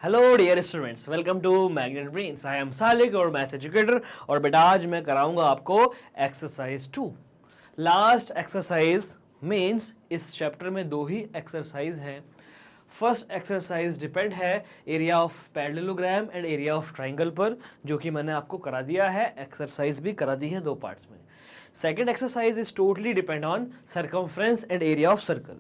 Hello dear students, welcome to Magnet Brains. I am Salik your maths educator. और बेटा आज मैं कराऊंगा आपको एक्सरसाइज 2। लास्ट एक्सरसाइज मीन्स इस चैप्टर में दो ही एक्सरसाइज हैं। फर्स्ट एक्सरसाइज डिपेंड है area of parallelogram and area of triangle पर, जो कि मैंने आपको करा दिया है। एक्सरसाइज भी करा दी है दो पार्ट्स में। Second exercise is totally depend on circumference and area of circle.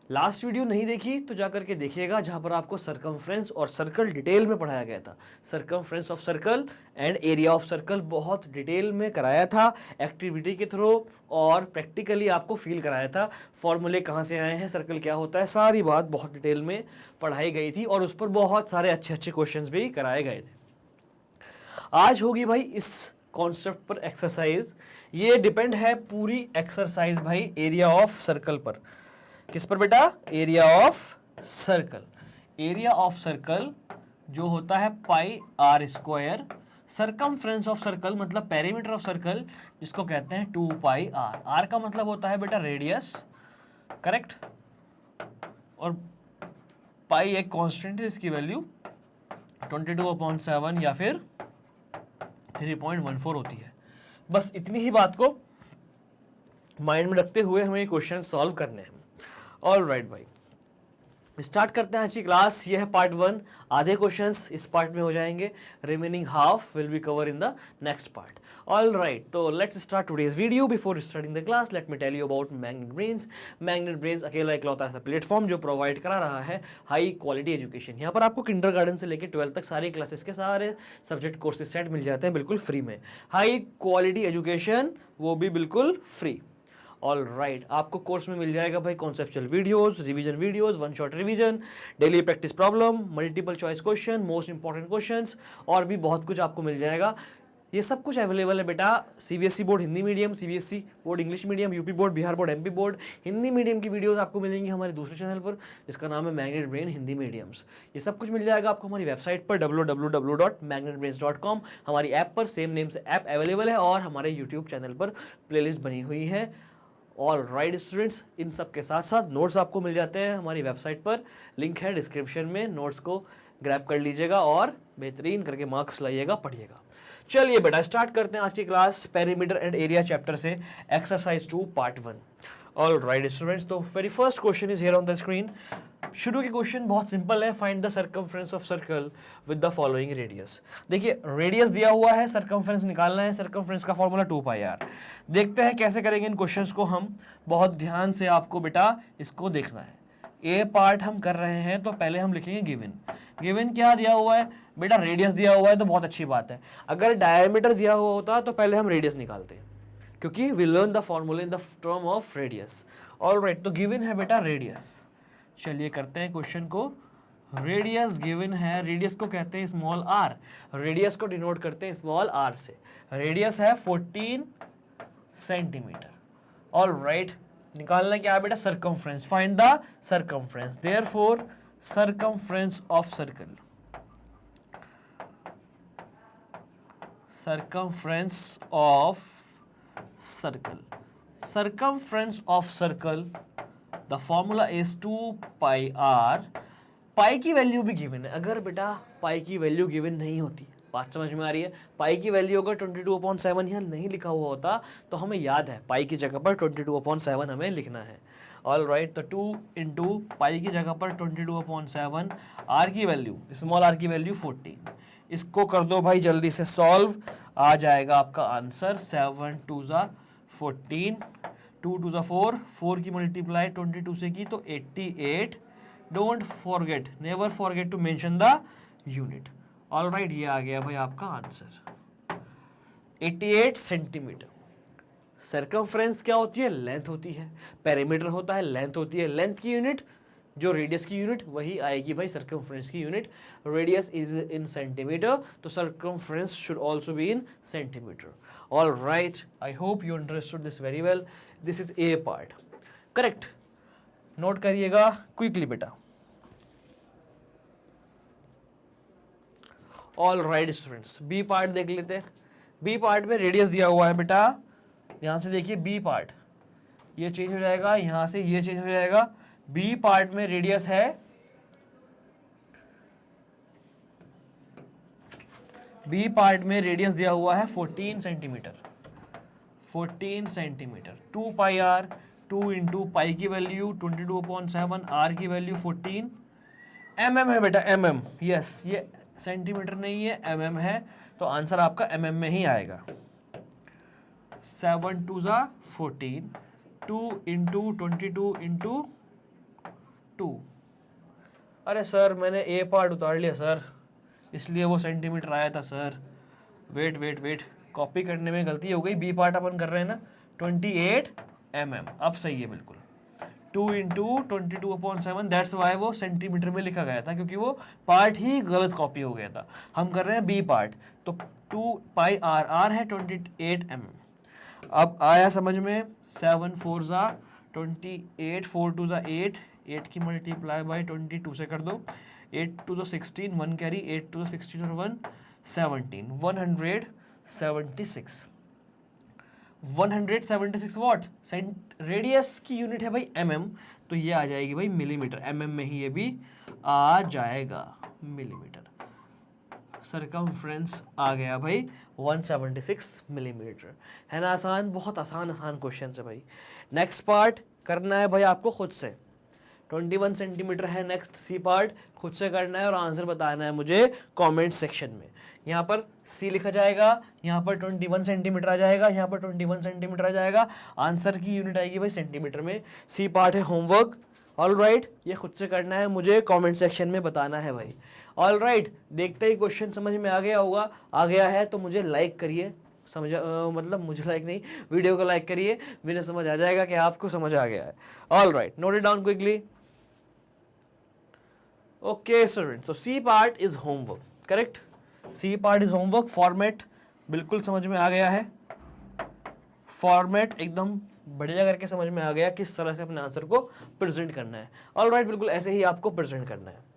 Last video नहीं देखी तो जाकर के देखिएगा, जहां पर आपको सर्कमफ्रेंस और सर्कल डिटेल में पढ़ाया गया था। Circumference of circle and area of circle बहुत डिटेल में कराया था एक्टिविटी के थ्रू, और प्रैक्टिकली आपको फील कराया था। फॉर्मूले कहाँ से आए हैं, सर्कल क्या होता है, सारी बात बहुत डिटेल में पढ़ाई गई थी और उस पर बहुत सारे अच्छे अच्छे क्वेश्चंस भी कराए गए थे। आज होगी भाई इस कॉन्सेप्ट पर एक्सरसाइज। ये डिपेंड है पूरी एक्सरसाइज भाई एरिया ऑफ सर्कल पर। किस पर बेटा? Area of circle. Area of circle जो होता है pi are square. Circumference of circle मतलब पेरीमीटर ऑफ सर्कल, जिसको कहते हैं 2 पाई आर। आर का मतलब होता है बेटा रेडियस, करेक्ट। और पाई एक कांस्टेंट है, इसकी वैल्यू 22/7 या फिर 3.14 होती है। बस इतनी ही बात को माइंड में रखते हुए हमें ये क्वेश्चन सॉल्व करने हैं। ऑल राइट भाई, स्टार्ट करते हैं आज की क्लास। यह है पार्ट 1। आधे क्वेश्चंस इस पार्ट में हो जाएंगे, remaining half will be cover in the next part. All right, तो let's start today's video. Before starting the class let me tell you about Magnet Brains. Magnet Brains अकेला इकलौता ऐसा platform जो provide करा रहा है हाई क्वालिटी एजुकेशन। यहाँ पर आपको किंडरगार्टन से लेकर 12th तक सारी क्लासेस के सारे सब्जेक्ट कोर्सेज सेट मिल जाते हैं बिल्कुल फ्री में। हाई क्वालिटी एजुकेशन, वो भी बिल्कुल फ्री। ऑल राइट, आपको कोर्स में मिल जाएगा भाई conceptual videos, revision videos, one shot revision, daily practice problem, multiple choice question, most important questions, और भी बहुत कुछ आपको मिल जाएगा। ये सब कुछ अवेलेबल है बेटा CBSE board Hindi medium, CBSE board English medium, UP board, Bihar board, MP board Hindi medium की वीडियोस आपको मिलेंगी हमारे दूसरे चैनल पर, जिसका नाम है मैग्नेट ब्रेन हिंदी मीडियम्स। ये सब कुछ मिल जाएगा आपको हमारी वेबसाइट पर www.magnetbrains.com। हमारी ऐप पर सेम नेम से ऐप अवेलेबल है, और हमारे यूट्यूब चैनल पर प्लेलिस्ट बनी हुई है। ऑल राइट स्टूडेंट्स, इन सब के साथ साथ नोट्स आपको मिल जाते हैं हमारी वेबसाइट पर, लिंक है डिस्क्रिप्शन में। नोट्स को ग्रैब कर लीजिएगा और बेहतरीन करके मार्क्स लाइएगा, पढ़िएगा। चलिए बेटा स्टार्ट करते हैं आज की class perimeter and area chapter से, exercise 2 part 1। All right students, तो very first question is here on the screen. शुरू के क्वेश्चन बहुत सिंपल है। Find the circumference of circle with the following radius. देखिए रेडियस दिया हुआ है, सर्कमफ्रेंस निकालना है। सर्कमफ्रेंस का फॉर्मूला 2 पाई आर। देखते हैं कैसे करेंगे इन क्वेश्चंस को हम। बहुत ध्यान से आपको बेटा इसको देखना है। ए पार्ट हम कर रहे हैं तो पहले हम लिखेंगे गिवन। गिवन क्या दिया हुआ है बेटा? रेडियस दिया हुआ है, तो बहुत अच्छी बात है। अगर डायमीटर दिया हुआ होता तो पहले हम रेडियस निकालते हैं, क्योंकि we learn the formula in the term of radius. All right, तो गिवन है बेटा रेडियस। चलिए करते हैं क्वेश्चन को। रेडियस गिवन है, रेडियस को कहते हैं स्मॉल आर, रेडियस को डिनोट करते हैं स्मॉल आर से। रेडियस है 14 सेंटीमीटर। ऑल राइट, निकालना क्या है बेटा? Circumference. Find the circumference. Therefore circumference of circle, circumference of circle, circumference of circle, the formula is 2 pi r। पाई की वैल्यू भी गिवन है। अगर बेटा पाई की वैल्यू गिवन नहीं होती, बात समझ में आ रही है? पाई की वैल्यू अगर 22/7 यहाँ नहीं लिखा हुआ होता तो हमें याद है पाई की जगह पर 22/7 हमें लिखना है। ऑल राइट, तो 2 इंटू पाई की जगह पर 22/7, आर की वैल्यू स्मॉल आर की वैल्यू 14। इसको कर दो भाई जल्दी से सॉल्व, आ जाएगा आपका आंसर 7 2 14, 2 2 4, 4 की मल्टीप्लाई 22 से की तो 88। Don't forget, never forget to mention the unit. All right, ये आ गया भाई आपका आंसर 88 सेंटीमीटर। सर्कमफ्रेंस क्या होती है? लेंथ होती है। पेरीमीटर होता है, लेंथ होती है। लेंथ की यूनिट जो रेडियस की यूनिट वही आएगी भाई सर्कमफ्रेंस की unit. Radius is in centimeter, तो circumference should also be in centimeter. All right, I hope you understood this very well. This is A part, correct. Note करिएगा quickly बेटा। All right students, B part देख लेते हैं। B part में radius दिया हुआ है बेटा, यहां से देखिए बी पार्ट, ये चेंज हो जाएगा, यहां से ये चेंज हो जाएगा। बी पार्ट में रेडियस है बी पार्ट में रेडियस दिया हुआ है 14 centimetre, 14 centimetre, 2 pi R, 2 into pi की वैल्यू 22/7, आर की वैल्यू 14 mm है बेटा, mm, यस, ये सेंटीमीटर नहीं है, mm है, तो आंसर आपका mm में ही आएगा। 7 2 ज़ा 14, 2 इंटू 22 इंटू 2। अरे सर मैंने ए पार्ट उतार लिया सर, इसलिए वो सेंटीमीटर आया था sir. Wait wait wait, copy करने में गलती हो गई, बी पार्ट अपन कर रहे हैं ना 28 mm, अब सही है बिल्कुल। 2 इंटू 22/7, दैट्स वाई वो सेंटीमीटर में लिखा गया था, क्योंकि वो पार्ट ही गलत कॉपी हो गया था। हम कर रहे हैं बी पार्ट, तो 2 पाई आर, आर है 28 mm। अब आया समझ में, 7 4 ज़ा 28, 4 2 ज़ा 8, 8 की मल्टीप्लाई बाई 22 से कर दो, 8 2 ज़ा 16, 1 कैरी, 8 2 ज़ा 16 और 1 17, 176। 176 वॉट, रेडियस की यूनिट है भाई mm, तो ये आ जाएगी भाई मिलीमीटर, mm में ही ये भी आ जाएगा मिलीमीटर। सरकमफ्रेंस आ गया भाई 176 मिलीमीटर, है ना आसान, बहुत आसान क्वेश्चन है भाई। नेक्स्ट पार्ट करना है भाई आपको खुद से, 21 सेंटीमीटर है नेक्स्ट सी पार्ट, खुद से करना है और आंसर बताना है मुझे कमेंट सेक्शन में। यहाँ पर सी लिखा जाएगा, यहाँ पर 21 सेंटीमीटर आ जाएगा, यहाँ पर 21 सेंटीमीटर आ जाएगा, आंसर की यूनिट आएगी भाई सेंटीमीटर में। सी पार्ट है होमवर्क, ऑलराइट, ये खुद से करना है, मुझे कमेंट सेक्शन में बताना है भाई। ऑलराइट, देखते ही क्वेश्चन समझ में आ गया होगा, आ गया है तो मुझे लाइक करिए, मतलब मुझे लाइक नहीं, वीडियो को लाइक करिए, मुझे समझ आ जाएगा कि आपको समझ आ गया है। All right, note it down quickly. Okay student, तो C part is homework, correct, C part is homework. Format बिल्कुल समझ में आ गया है, फॉर्मेट एकदम बढ़िया करके समझ में आ गया किस तरह से अपने आंसर को प्रेजेंट करना है। ऑलराइट, बिल्कुल ऐसे ही आपको प्रेजेंट करना है।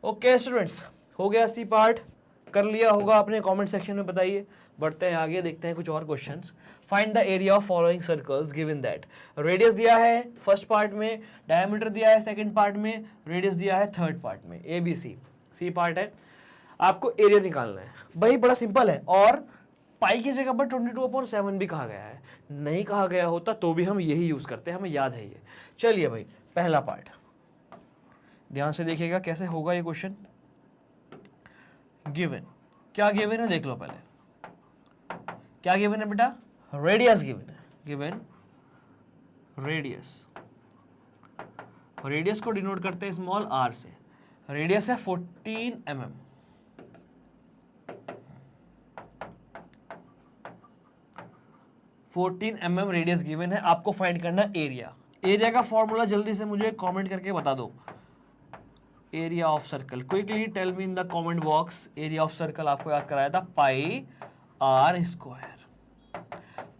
ओके स्टूडेंट्स, हो गया सी पार्ट, कर लिया होगा आपने, कमेंट सेक्शन में बताइए। बढ़ते हैं आगे, देखते हैं कुछ और questions. Find the area of following circles given that, radius दिया है फर्स्ट पार्ट में, डायमीटर दिया है सेकंड पार्ट में, रेडियस दिया है थर्ड पार्ट में, A B C, C part है, आपको एरिया निकालना है। भाई बड़ा सिंपल है, और पाई की जगह पर 22/7 भी कहा गया है, नहीं कहा गया होता तो भी हम यही यूज करते हैं, हमें याद है ये। चलिए भाई, पहला पार्ट ध्यान से देखिएगा कैसे होगा ये क्वेश्चन। गिवन, क्या गिवन है देख लो पहले, क्या गिवन है बेटा, रेडियस गिवन है, गिवन रेडियस, रेडियस को डिनोट करते हैं स्मॉल आर से, रेडियस है 14 mm, 14 mm रेडियस गिवन है, आपको फाइंड करना एरिया। एरिया का फॉर्मूला जल्दी से मुझे कमेंट करके बता दो, area of circle, quickly tell me in the comment box. Area of circle आपको याद कराया था पाई आर स्क्वायर,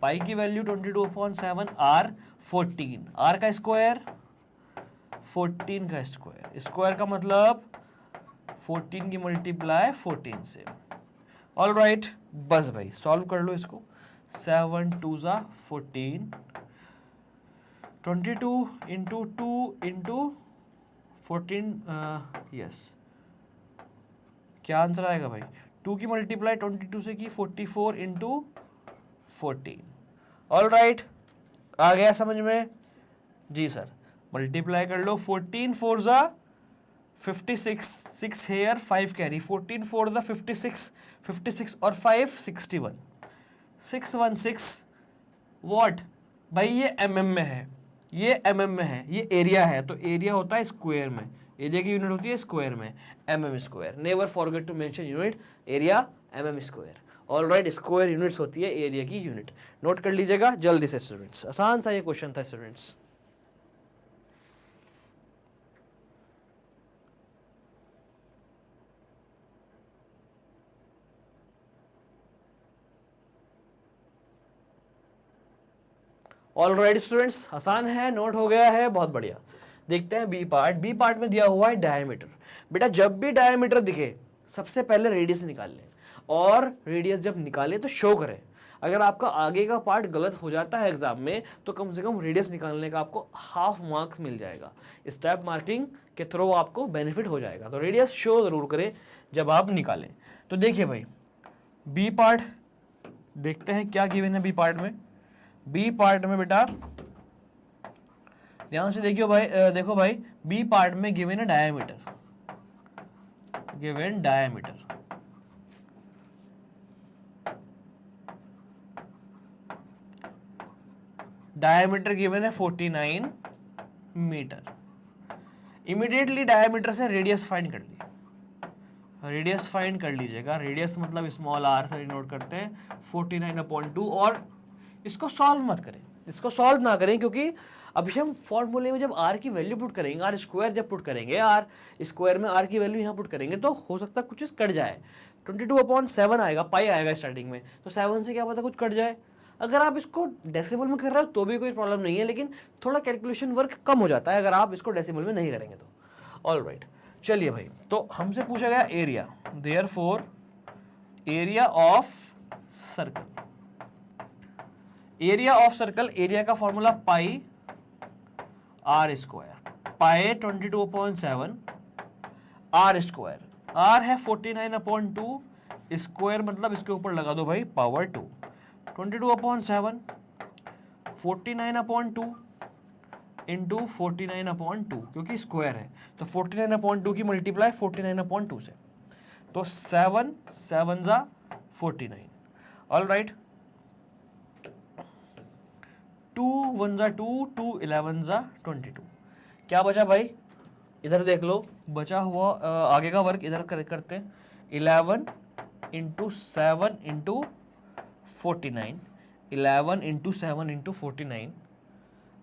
पाई की वैल्यू 22/7, आर 14, आर का स्क्वायर 14 का स्क्वायर, स्क्वायर का मतलब 14 की मल्टीप्लाई 14 से। ऑलराइट, बस भाई सॉल्व कर लो इसको, 7 2 ज़ा 14, 22 इंटू 2 इंटू 14, यस, क्या आंसर आएगा भाई, 2 की मल्टीप्लाई 22 से की 44 इंटू 14। ऑलराइट, आ गया समझ में जी सर, मल्टीप्लाई कर लो, 14 4 ज़ा 56, 6 हेयर 5 कैरी, 14 4 ज़ा 56, 56 और 5 61, 616 वॉट भाई, ये mm में है, ये mm में है, ये एरिया है, तो एरिया होता है स्क्वायर में, एरिया की यूनिट होती है स्क्वायर में, mm square, never forget to mention unit, area mm square. Alright, square units होती है एरिया की यूनिट, नोट कर लीजिएगा जल्दी से स्टूडेंट्स, आसान सा ये क्वेश्चन था स्टूडेंट्स। ऑलराइट स्टूडेंट्स, आसान है, नोट हो गया है, बहुत बढ़िया। देखते हैं बी पार्ट, बी पार्ट में दिया हुआ है डायमीटर। बेटा जब भी डायमीटर दिखे सबसे पहले रेडियस निकाल लें, और रेडियस जब निकाले तो शो करें। अगर आपका आगे का पार्ट गलत हो जाता है एग्जाम में, तो कम से कम रेडियस निकालने का आपको हाफ मार्क्स मिल जाएगा, स्टेप मार्किंग के थ्रू आपको बेनिफिट हो जाएगा। तो रेडियस शो जरूर करें जब आप निकालें। तो देखिए भाई, बी पार्ट देखते हैं क्या गिवन है बी पार्ट में। बी पार्ट में बेटा ध्यान से देखियो भाई, देखो भाई बी पार्ट में गिवन है diameter, given diameter. Diameter given है 49 मीटर। इमीडिएटली डायमीटर से रेडियस फाइंड कर लिया, रेडियस फाइंड कर लीजिएगा। रेडियस मतलब स्मॉल आर से नोट करते हैं 49/2। और इसको सॉल्व मत करें, इसको सॉल्व ना करें, क्योंकि अभी हम फॉर्मूले में जब आर की वैल्यू पुट करेंगे, आर स्क्वायर जब पुट करेंगे, आर स्क्वायर में आर की वैल्यू यहाँ पुट करेंगे तो हो सकता है कुछ चीज़ कट जाए। 22/7 आएगा, पाई आएगा स्टार्टिंग में, तो 7 से क्या पता कुछ कट जाए। अगर आप इसको डेसिमल में कर रहे हो तो भी कोई प्रॉब्लम नहीं है, लेकिन थोड़ा कैलकुलेशन वर्क कम हो जाता है अगर आप इसको डेसिमल में नहीं करेंगे तो। ऑल राइट, चलिए भाई, तो हमसे पूछा गया area, therefore area of circle. Area of circle, area का formula pi are square, pi 22/7 r square. R है 49/2, स्क्वायर मतलब इसके ऊपर लगा दो भाई पावर 2। 22/7 49/2 इंटू 49/2, क्योंकि स्क्वायर है तो 49/2 की मल्टीप्लाई 49/2 से, तो 7 7 जा 49। ऑल राइट, 2 1 जा 2, 2 11 जा 22। क्या बचा भाई, इधर देख लो, बचा हुआ आगे का वर्क इधर करते हैं। 11 इंटू 7 इंटू 49, 11 इंटू 7 इंटू 49,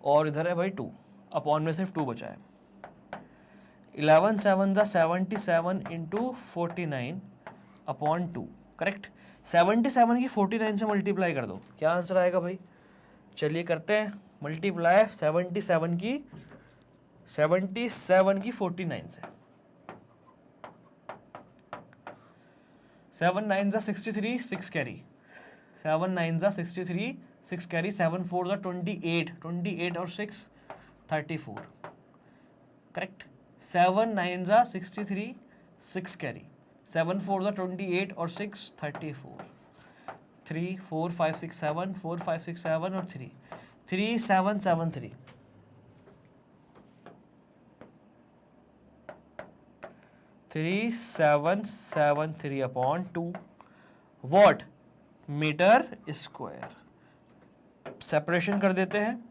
और इधर है भाई 2, अपॉन में सिर्फ 2 बचा है। 11 7 जा 77 इंटू 49 अपॉन 2, करेक्ट। 77 की 49 से मल्टीप्लाई कर दो, क्या आंसर आएगा भाई। चलिए करते हैं मल्टीप्लाई 77 की 49 से। 7 9 जा 63, 6 कैरी, 7 9 जा 63, 6 कैरी, 7 4 जा 28, 28 और 6 34, करेक्ट। 7 9 जा 63, 6 कैरी, 7 4 जा 28 और 6 34, 3 4 5 6 7, 4 5 6 7 और 3 3 7 7 3, 3 7 7 3 upon 2 watt meter square. Separation कर देते हैं।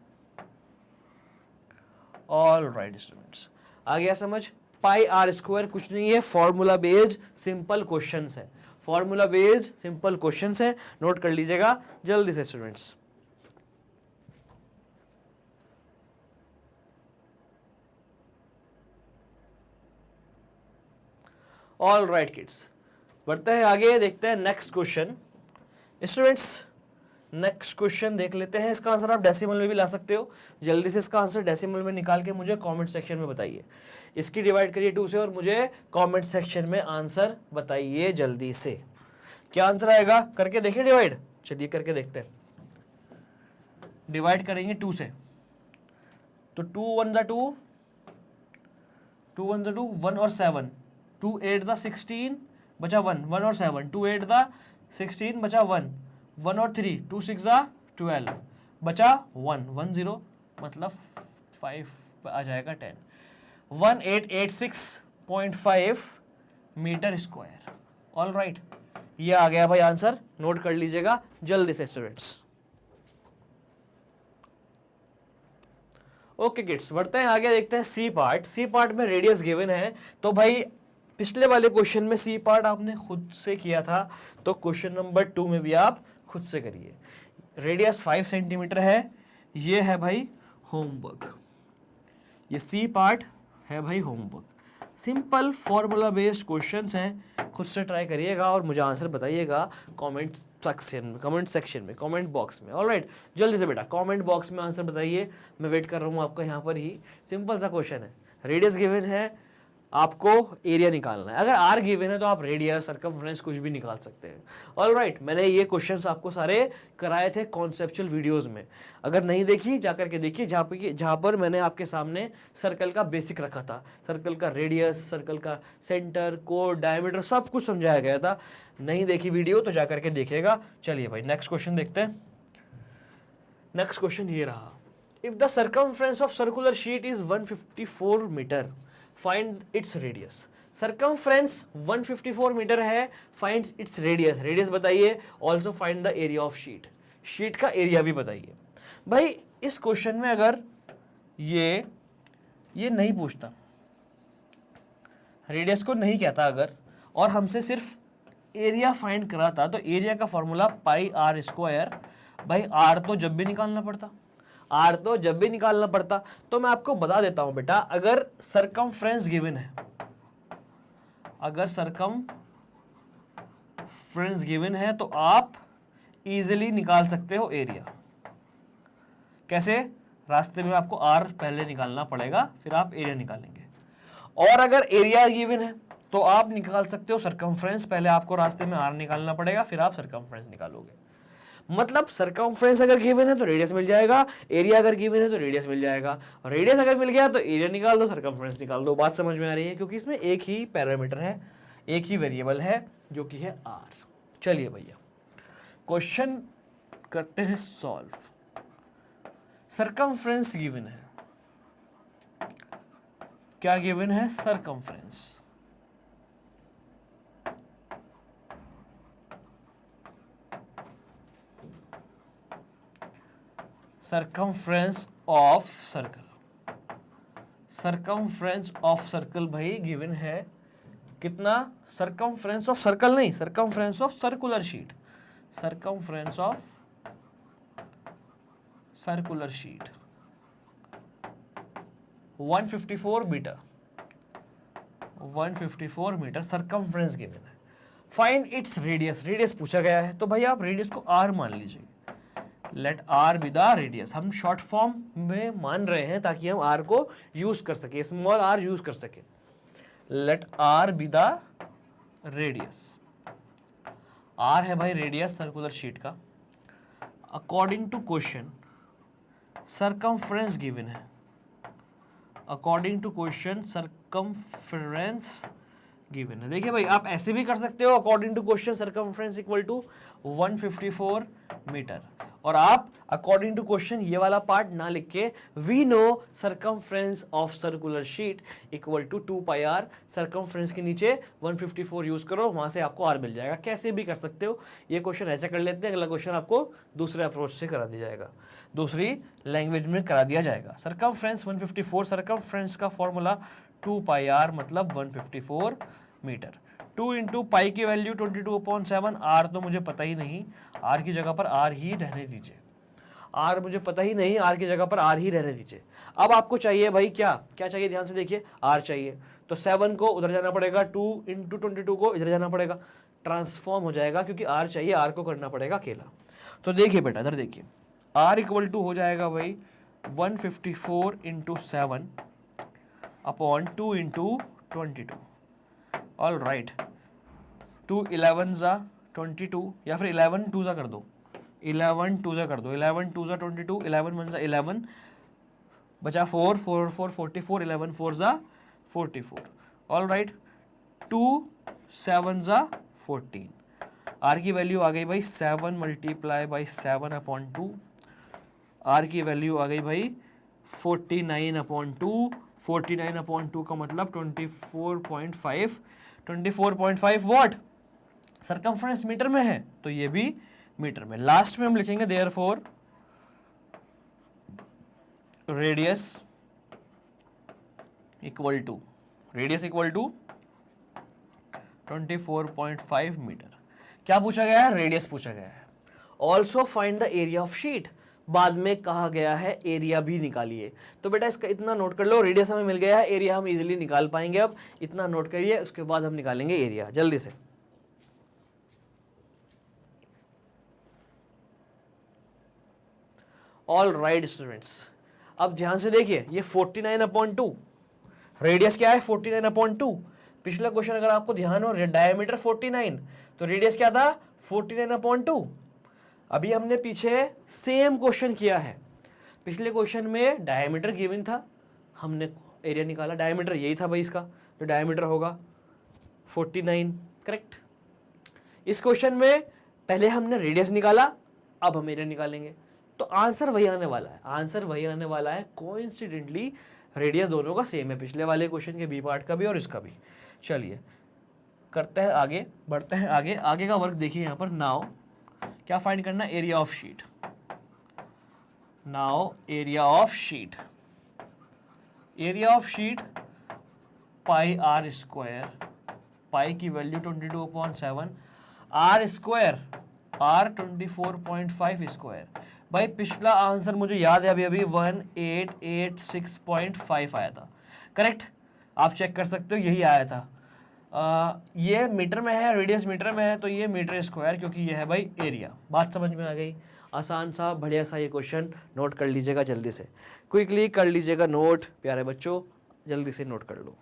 ऑल राइट स्टूडेंट्स, आ गया समझ। पाई आर स्क्वायर कुछ नहीं है, फॉर्मूला बेस्ड सिंपल क्वेश्चंस है, फॉर्मूला बेस्ड सिंपल क्वेश्चंस है, नोट कर लीजिएगा जल्दी से स्टूडेंट्स। ऑल राइट किड्स, बढ़ते हैं आगे, देखते हैं next question. Students next question देख लेते हैं, इसका आंसर आप डेसिमल में भी ला सकते हो। जल्दी से इसका आंसर डेसिमल में निकाल के मुझे कमेंट सेक्शन में बताइए। इसकी डिवाइड करिए 2 से और मुझे कमेंट सेक्शन में आंसर बताइए जल्दी से। क्या आंसर आएगा, करके देखिए डिवाइड। चलिए करके देखते हैं। डिवाइड करेंगे 2 से, तो 2 1 जा 2, 2 1 जा 2, 1 और 7, 2 8 जा 16 बचा 1, 1 और 7, 2 8 जा 16 बचा 1, 1 और 3, 2 6 जा 12 बचा 1, 1 0 मतलब 5 आ जाएगा 10, 1886.5 मीटर स्क्वायर। ऑल राइट, ये आ गया भाई आंसर, नोट कर लीजिएगा जल्दी से स्टूडेंट्स। ओके किड्स, बढ़ते हैं आगे, देखते हैं सी पार्ट। सी पार्ट में रेडियस गिवन है, तो भाई पिछले वाले क्वेश्चन में सी पार्ट आपने खुद से किया था, तो क्वेश्चन नंबर 2 में भी आप खुद से करिए। रेडियस 5 सेंटीमीटर है, ये है भाई होमवर्क, ये सी पार्ट है भाई homework. Simple formula based questions हैं, खुद से ट्राई करिएगा और मुझे आंसर बताइएगा कमेंट सेक्शन में, कमेंट बॉक्स में। ऑलराइट, जल्दी से बेटा कमेंट बॉक्स में आंसर बताइए, मैं वेट कर रहा हूँ आपका यहाँ पर ही। सिंपल सा क्वेश्चन है, रेडियस गिवन है, आपको एरिया निकालना है। अगर आर गिवन है तो आप रेडियस, सर्कमफ्रेंस कुछ भी निकाल सकते हैं। ऑलराइट, मैंने ये क्वेश्चंस आपको सारे कराए थे कॉन्सेप्चुअल वीडियोस में, अगर नहीं देखी जाकर के देखिए, जहाँ पर मैंने आपके सामने सर्कल का बेसिक रखा था, सर्कल का रेडियस, सर्कल का सेंटर, कोड, डायमीटर, सब कुछ समझाया गया था। नहीं देखी वीडियो तो जाकर के देखिएगा। चलिए भाई नेक्स्ट क्वेश्चन देखते हैं। नेक्स्ट क्वेश्चन ये रहा, if the circumference of circular sheet is 154 metre, find its radius. Circumference 154 metre है, फाइंड इट्स रेडियस, रेडियस बताइए, also find the area of sheet, sheet का एरिया भी बताइए। भाई इस क्वेश्चन में अगर ये नहीं पूछता, रेडियस को नहीं कहता अगर, और हमसे सिर्फ एरिया फाइंड कराता, तो एरिया का फॉर्मूला पाई आर स्क्वायर। भाई आर तो जब भी निकालना पड़ता, आर तो जब भी निकालना पड़ता। तो मैं आपको बता देता हूं बेटा, अगर सर्कमफ्रेंस गिवन है, अगर सर्कमफ्रेंस गिवन है तो आप इजीली निकाल सकते हो एरिया। कैसे? रास्ते में आपको आर पहले निकालना पड़ेगा, फिर आप एरिया निकालेंगे। और अगर एरिया गिवन है तो आप निकाल सकते हो सर्कमफ्रेंस, पहले आपको रास्ते में आर निकालना पड़ेगा, फिर आप सर्कमफ्रेंस निकालोगे। मतलब सर्कमफ्रेंस अगर गिवन है तो रेडियस मिल जाएगा, एरिया अगर गिवन है तो रेडियस मिल जाएगा, और रेडियस अगर मिल गया तो एरिया निकाल दो, सर्कमफ्रेंस निकाल दो। बात समझ में आ रही है? क्योंकि इसमें एक ही पैरामीटर है, एक ही वेरिएबल है, जो कि है आर। चलिए भैया क्वेश्चन करते हैं सॉल्व। सर्कमफ्रेंस गिवन है, क्या गिवन है? Circumference. Circumference of circle, circumference of circle भाई गिवन है कितना? सर्कमफ्रेंस ऑफ सर्कल नहीं, circumference of circular sheet, circumference of circular sheet 154 metre, 154 metre circumference given है। फाइंड इट्स रेडियस, रेडियस पूछा गया है, तो भाई आप रेडियस को आर मान लीजिए। Let are be the radius, हम शॉर्ट फॉर्म में मान रहे हैं ताकि हम आर को यूज कर सके, स्मॉल आर यूज कर सके। Let are be the radius, r है भाई रेडियस सर्कुलर शीट का। According to question circumference given है, according to question circumference given है। देखिए भाई आप ऐसे भी कर सकते हो, according to question circumference equal to 154 meter, और आप अकॉर्डिंग टू क्वेश्चन ये वाला पार्ट ना लिख के we know circumference of circular sheet equal to 2 pi R, circumference के नीचे 154 यूज करो, वहां से आपको आर मिल जाएगा। कैसे भी कर सकते हो, ये क्वेश्चन ऐसे कर लेते हैं, अगला क्वेश्चन आपको दूसरे अप्रोच से करा दिया जाएगा, दूसरी लैंग्वेज में करा दिया जाएगा। सर्कमफ्रेंस 154, सर्कमफ्रेंस का फॉर्मूला 2 पाई आर मतलब 154 मीटर। 2 इंटू पाई की वैल्यू 22/7, आर तो मुझे पता ही नहीं, आर की जगह पर आर ही रहने दीजिए, आर मुझे पता ही नहीं, आर की जगह पर आर ही रहने दीजिए। अब आपको चाहिए भाई क्या क्या चाहिए, ध्यान से देखिए, आर चाहिए, तो 7 को उधर जाना पड़ेगा, 2 इंटू 22 को इधर जाना पड़ेगा, ट्रांसफॉर्म हो जाएगा, क्योंकि आर चाहिए, आर को करना पड़ेगा अकेला। तो देखिए बेटा इधर देखिए, आर इक्वल टू हो जाएगा भाई 154 into 7 upon 2 into 22। All right, 2 11 जा 22, या फिर 11 2 जा कर दो, 11 2 जा कर दो, 11 2 जा 22, 11 1 जा 11, बचा 4 4 4 44, 11 4 जा 44। ऑल राइट, 2 7 जा 14, आर की वैल्यू आ गई भाई 7 मल्टीप्लाई बाई 7 अपॉन 2, आर की वैल्यू आ गई भाई 49/2, 49/2 का मतलब 24.5, 24.5 वॉट सर्कमफ्रेंस मीटर में है, तो ये भी मीटर में। लास्ट में हम लिखेंगे therefore radius equal to, radius equal to 24.5 metre. क्या पूछा गया है? रेडियस पूछा गया है। Also find the area of sheet, बाद में कहा गया है एरिया भी निकालिए। तो बेटा इसका इतना नोट कर लो, रेडियस हमें मिल गया है, एरिया हम इजीली निकाल पाएंगे। अब इतना नोट करिए, उसके बाद हम निकालेंगे एरिया जल्दी से। ऑल राइट स्टूडेंट्स, अब ध्यान से देखिए, ये 49/2 रेडियस क्या है 49/2। पिछला क्वेश्चन अगर आपको ध्यान हो, डायमीटर 49 तो रेडियस क्या था 49/2। अभी हमने पीछे सेम क्वेश्चन किया है। पिछले क्वेश्चन में डायमीटर गिवन था, हमने एरिया निकाला, डायमीटर यही था भाई इसका, तो डायमीटर होगा 49, करेक्ट। इस क्वेश्चन में पहले हमने रेडियस निकाला, अब हम एरिया निकालेंगे, तो आंसर वही आने वाला है, आंसर वही आने वाला है। कोइंसिडेंटली रेडियस दोनों का सेम है, पिछले वाले क्वेश्चन के बी पार्ट का भी और इसका भी। चलिए करते हैं आगे, बढ़ते हैं आगे। आगे का वर्क देखिए यहाँ पर। नाउ क्या फाइंड करना, area of sheet. Now area of sheet, area of sheet pi are square, pi की value 22/7, r square r 24.5 square. भाई पिछला आंसर मुझे याद है, अभी 1886.5 आया था, करेक्ट। आप चेक कर सकते हो, यही आया था। ये मीटर में है, रेडियस मीटर में है, तो ये मीटर स्क्वायर, क्योंकि ये है भाई एरिया। बात समझ में आ गई। आसान सा बढ़िया सा ये क्वेश्चन नोट कर लीजिएगा, जल्दी से क्विकली कर लीजिएगा नोट, प्यारे बच्चों जल्दी से नोट कर लो।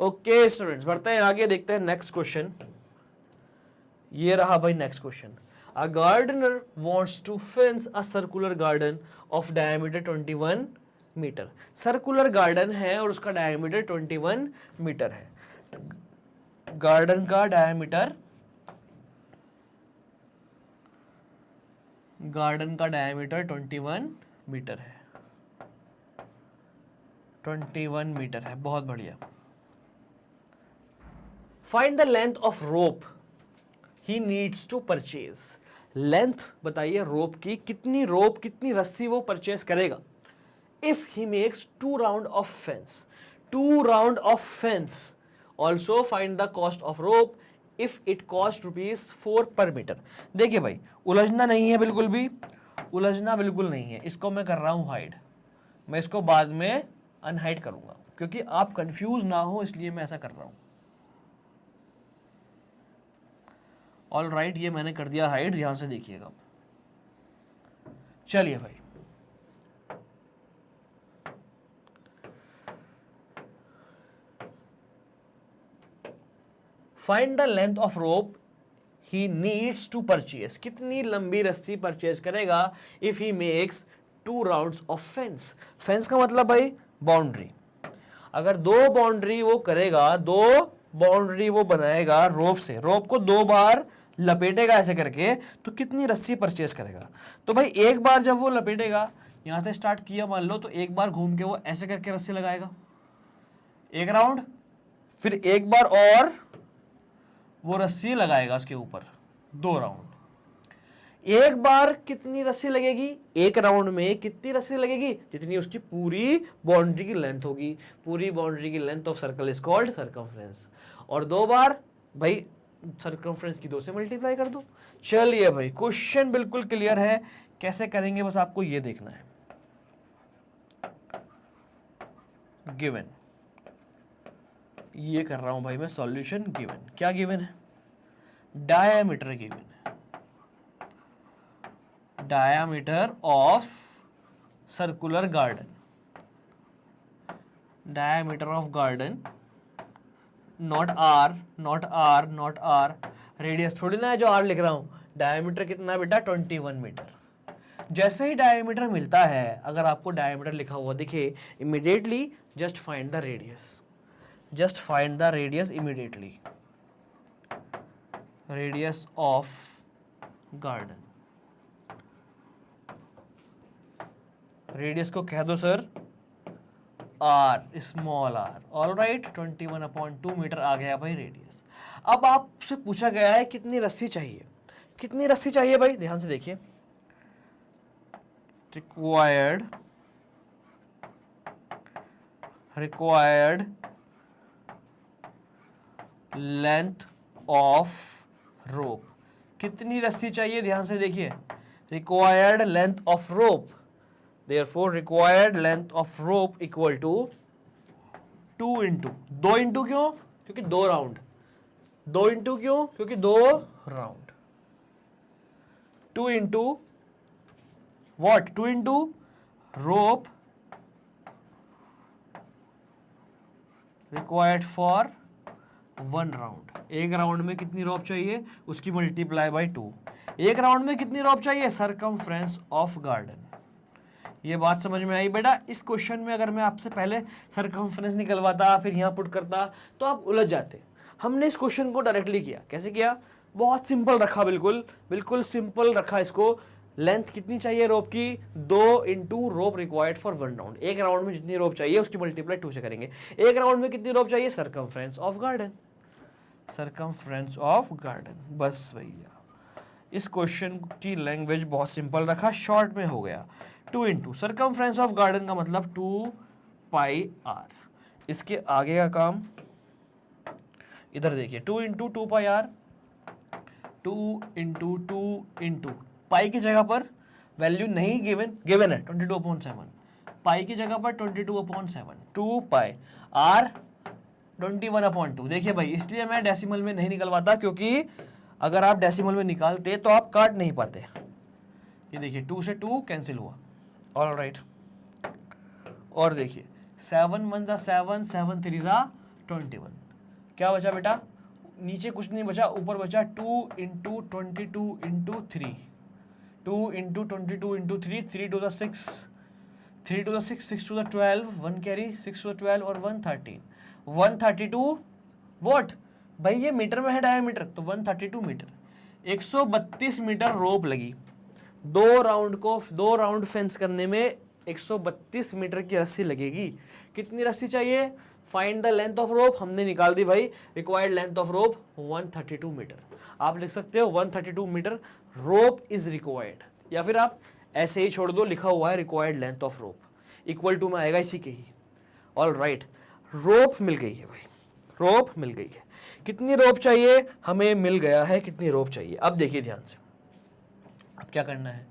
ओके स्टूडेंट्स, बढ़ते हैं आगे, देखते हैं नेक्स्ट क्वेश्चन। ये रहा भाई next question. A gardener wants to fence a circular garden of diameter 21 metre. Circular garden है और उसका डायमीटर 21 मीटर है। गार्डन का डायमीटर, गार्डन का डायमीटर 21 मीटर है, 21 मीटर है, बहुत बढ़िया। Find the length of rope he needs to purchase. Length बताइए रोप की, कितनी रोप, कितनी रस्सी वो परचेज करेगा। If he makes 2 round of fence, 2 round of fence. Also find the cost of rope if it cost ₹4 पर मीटर। देखिए भाई, उलझना नहीं है, बिल्कुल भी उलझना बिल्कुल नहीं है। इसको मैं कर रहा हूं हाइड, मैं इसको बाद में अनहाइड करूंगा, क्योंकि आप कंफ्यूज ना हो इसलिए मैं ऐसा कर रहा हूं। ऑल राइट, ये मैंने कर दिया हाइड, ध्यान से देखिएगा। चलिए भाई, find the length of rope he needs to purchase. कितनी लंबी रस्सी परचेज करेगा if he makes 2 rounds of fence. Fence का मतलब भाई बाउंड्री। अगर 2 बाउंड्री वो करेगा, 2 बाउंड्री वो बनाएगा रोप से, रोप को 2 बार लपेटेगा ऐसे करके, तो कितनी रस्सी परचेज करेगा। तो भाई एक बार जब वो लपेटेगा, यहां से स्टार्ट किया मान लो, तो एक बार घूम के वो ऐसे करके रस्सी लगाएगा 1 राउंड, फिर एक बार और वो रस्सी लगाएगा उसके ऊपर 2 राउंड। एक बार कितनी रस्सी लगेगी, एक राउंड में कितनी रस्सी लगेगी, जितनी उसकी पूरी बाउंड्री की लेंथ होगी। पूरी बाउंड्री की length of circle is called circumference. और 2 बार भाई सर्कमफ्रेंस की 2 से मल्टीप्लाई कर दो। चलिए भाई, क्वेश्चन बिल्कुल क्लियर है, कैसे करेंगे बस आपको ये देखना है। गिवन, ये कर रहा हूं भाई मैं सॉल्यूशन। गिवन क्या गिवन है, डायामीटर गिवन है, diameter of circular garden, diameter of garden, not R, not R, not R, radius थोड़ी ना है जो आर लिख रहा हूं। डायामीटर कितना बेटा 21 मीटर। जैसे ही डायामीटर मिलता है, अगर आपको डायामीटर लिखा हुआ दिखे, immediately just find the radius, just find the radius immediately, radius of garden। Radius को कह दो sir r, small r। All right, 21/2 meter आ गया भाई रेडियस। अब आपसे पूछा गया है कितनी रस्सी चाहिए, कितनी रस्सी चाहिए भाई, ध्यान से देखिए। required लेंथ ऑफ रोप, कितनी रस्सी चाहिए, ध्यान से देखिए। Required length of rope, therefore required length of rope equal to 2 into 2 into क्यों, क्योंकि 2 राउंड, 2 इंटू क्यों, क्योंकि 2 round, 2 into what 2 into rope required for 1 round. एक राउंड में कितनी रोप चाहिए उसकी मल्टीप्लाई बाय 2। एक राउंड में कितनी रोप चाहिए सरकमफ्रेंस ऑफ गार्डन। ये बात समझ में आई बेटा। इस क्वेश्चन में अगर मैं आपसे पहले सरकमफ्रेंस निकलवाता फिर यहां पुट करता तो आप उलझ जाते। हमने इस क्वेश्चन को डायरेक्टली किया। कैसे किया? बहुत सिंपल रखा, बिल्कुल बिल्कुल सिंपल रखा इसको। लेंथ कितनी चाहिए रोप की 2 into rope required for 1 round. एक राउंड में जितनी रोप चाहिए उसकी मल्टीप्लाई 2 से करेंगे। एक राउंड में कितनी रोप चाहिए circumference of garden, circumference of garden. बस भैया इस क्वेश्चन की लैंग्वेज बहुत सिंपल रखा, शॉर्ट में हो गया। 2 इंटू सरकमफ्रेंस ऑफ गार्डन का मतलब 2 पाई आर। इसके आगे का काम इधर देखिए, 2 into 2 pi R, 2 into 2 into pi की जगह पर वैल्यू नहीं गिवन है 22/7, पाई की जगह पर 22/7, 2 पाई आर 21/2। देखिए भाई इसलिए मैं डेसिमल में नहीं निकलवाता, क्योंकि अगर आप डेसिमल में निकालते तो आप काट नहीं पाते। ये देखिए 2 से 2 कैंसिल हुआ। ऑल राइट, और देखिए 7 1 दा 7, 7 3 दा 21। क्या बचा बेटा? नीचे कुछ नहीं बचा, ऊपर बचा 2 into 22 into 3, 2 into 22 into 3, 3 two the 6, 3 two the 6, 6 two the 12, 1 carry, 6 two the 12 और 1 13, 132 वॉट भाई। ये मीटर में है डायमीटर, तो 132 मीटर। 132 मीटर रोप लगी। 2 राउंड फेंस करने में 132 मीटर की रस्सी लगेगी। कितनी रस्सी चाहिए? Find the length of rope. हमने निकाल दी भाई, required length of rope 132 metre. आप लिख सकते हो 132 मीटर रोप इज रिक्वायर्ड, या फिर आप ऐसे ही छोड़ दो, लिखा हुआ है required length of rope, equal to में आएगा इसी के ही। ऑल राइट, रोप मिल गई है भाई, रोप मिल गई है। कितनी रोप चाहिए? हमें मिल गया है कितनी रोप चाहिए। अब देखिए ध्यान से, अब क्या करना है।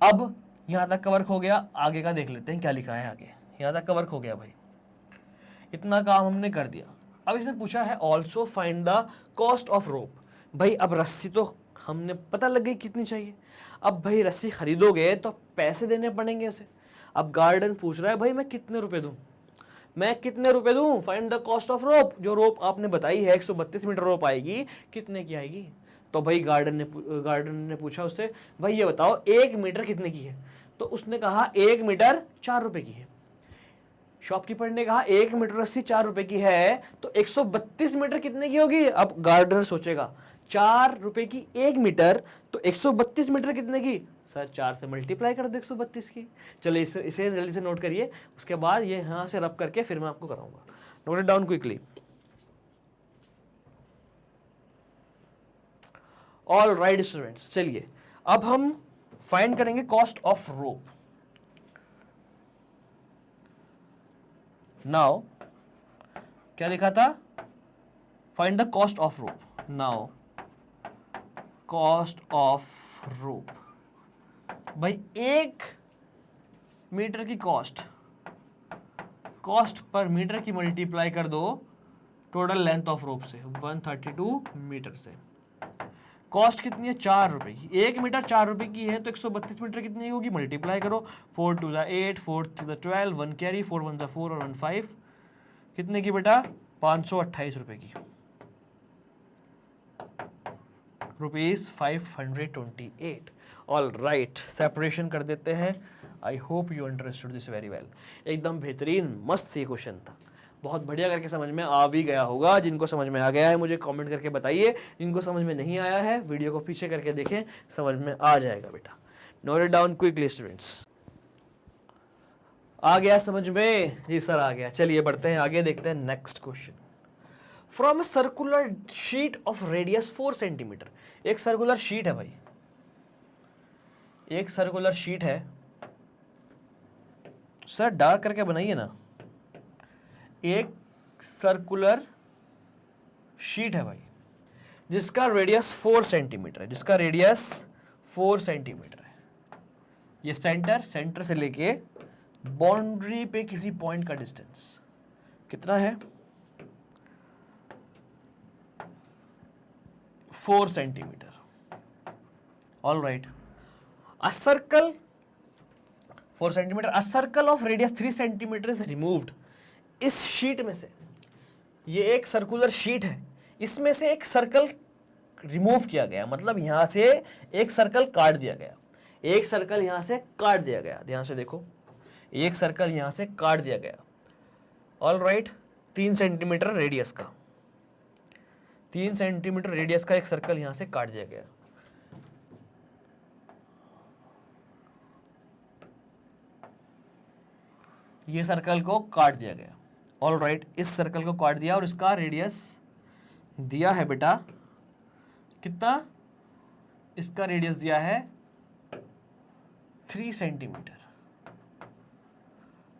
अब यहां तक का वर्क हो गया, आगे का देख लेते हैं क्या लिखा है आगे। यहां तक का वर्क हो गया भाई, इतना काम हमने कर दिया। अब इसने पूछा है also find the cost of rope. भाई अब रस्सी तो हमने पता लग गई कितनी चाहिए। अब भाई रस्सी खरीदोगे तो पैसे देने पड़ेंगे उसे। अब गार्डन पूछ रहा है भाई मैं कितने रुपए दूं, मैं कितने रुपए दूं? Find the cost of rope. जो रोप आपने बताई है 132 मीटर रोप आएगी, कितने की आएगी? तो भाई गार्डन ने पूछा उससे भाई ये बताओ 1 मीटर कितने की है? तो उसने कहा 1 मीटर 4 रुपए की है। शॉपकीपर ने कहा 1 मीटर रस्सी 4 रुपए की है, तो 132 मीटर कितने की होगी? अब गार्डनर सोचेगा 4 रुपए की 1 मीटर, तो 132 मीटर कितने की? सर 4 से मल्टीप्लाई कर दो 132 की। चलिए इसे जल्दी से नोट करिए, उसके बाद ये यहां से रब करके फिर मैं आपको कराऊंगा। Note it down quickly. All right students, चलिए अब हम फाइंड करेंगे कॉस्ट ऑफ रोप। नाउ क्या लिखा था? Find the cost of rope. Now cost of rope, भाई 1 मीटर की कॉस्ट पर मीटर की मल्टीप्लाई कर दो टोटल लेंथ ऑफ रोप से, 132 मीटर से। कॉस्ट कितनी है? 4 रुपए की। 1 मीटर 4 रुपए की है, तो 132 मीटर कितनी होगी? मल्टीप्लाई करो, 4 2 द 8, 4 2 द 12, 1 कैरी, 4 1 द 4 और 1 5। कितने की बेटा? 528 रुपए की, ₹528। ऑल राइट, सेपरेशन कर देते हैं। आई hope you understood this very well. एकदम बेहतरीन मस्त सी क्वेश्चन था, बहुत बढ़िया करके समझ में आ भी गया होगा। जिनको समझ में आ गया है मुझे कमेंट करके बताइए, जिनको समझ में नहीं आया है वीडियो को पीछे करके देखें, समझ में आ जाएगा बेटा। Note it down quickly students. आ गया समझ में? जी सर आ गया। चलिए बढ़ते हैं आगे, देखते हैं next question. From a circular sheet of radius 4 centimetre. एक सर्कुलर शीट है भाई, एक सर्कुलर शीट है। सर डार्क करके बनाइए ना। एक सर्कुलर शीट है भाई जिसका रेडियस 4 सेंटीमीटर है, जिसका रेडियस 4 सेंटीमीटर है। ये सेंटर से लेके बाउंड्री पे किसी पॉइंट का डिस्टेंस कितना है? 4 centimetre. All right, a circle 4 centimetre. A circle of radius 3 centimetre is removed. इस शीट में से, ये एक सर्कुलर शीट है, इसमें से एक सर्कल रिमूव किया गया, मतलब यहां से एक सर्कल काट दिया गया, एक सर्कल यहां से काट दिया गया। ध्यान से देखो, एक सर्कल यहां से काट दिया गया। ऑल राइट, 3 सेंटीमीटर रेडियस का, 3 सेंटीमीटर रेडियस का एक सर्कल यहां से काट दिया गया। ये सर्कल को काट दिया गया। ऑल राइट, इस सर्कल को काट दिया और इसका रेडियस दिया है बेटा कितना, इसका रेडियस दिया है 3 सेंटीमीटर।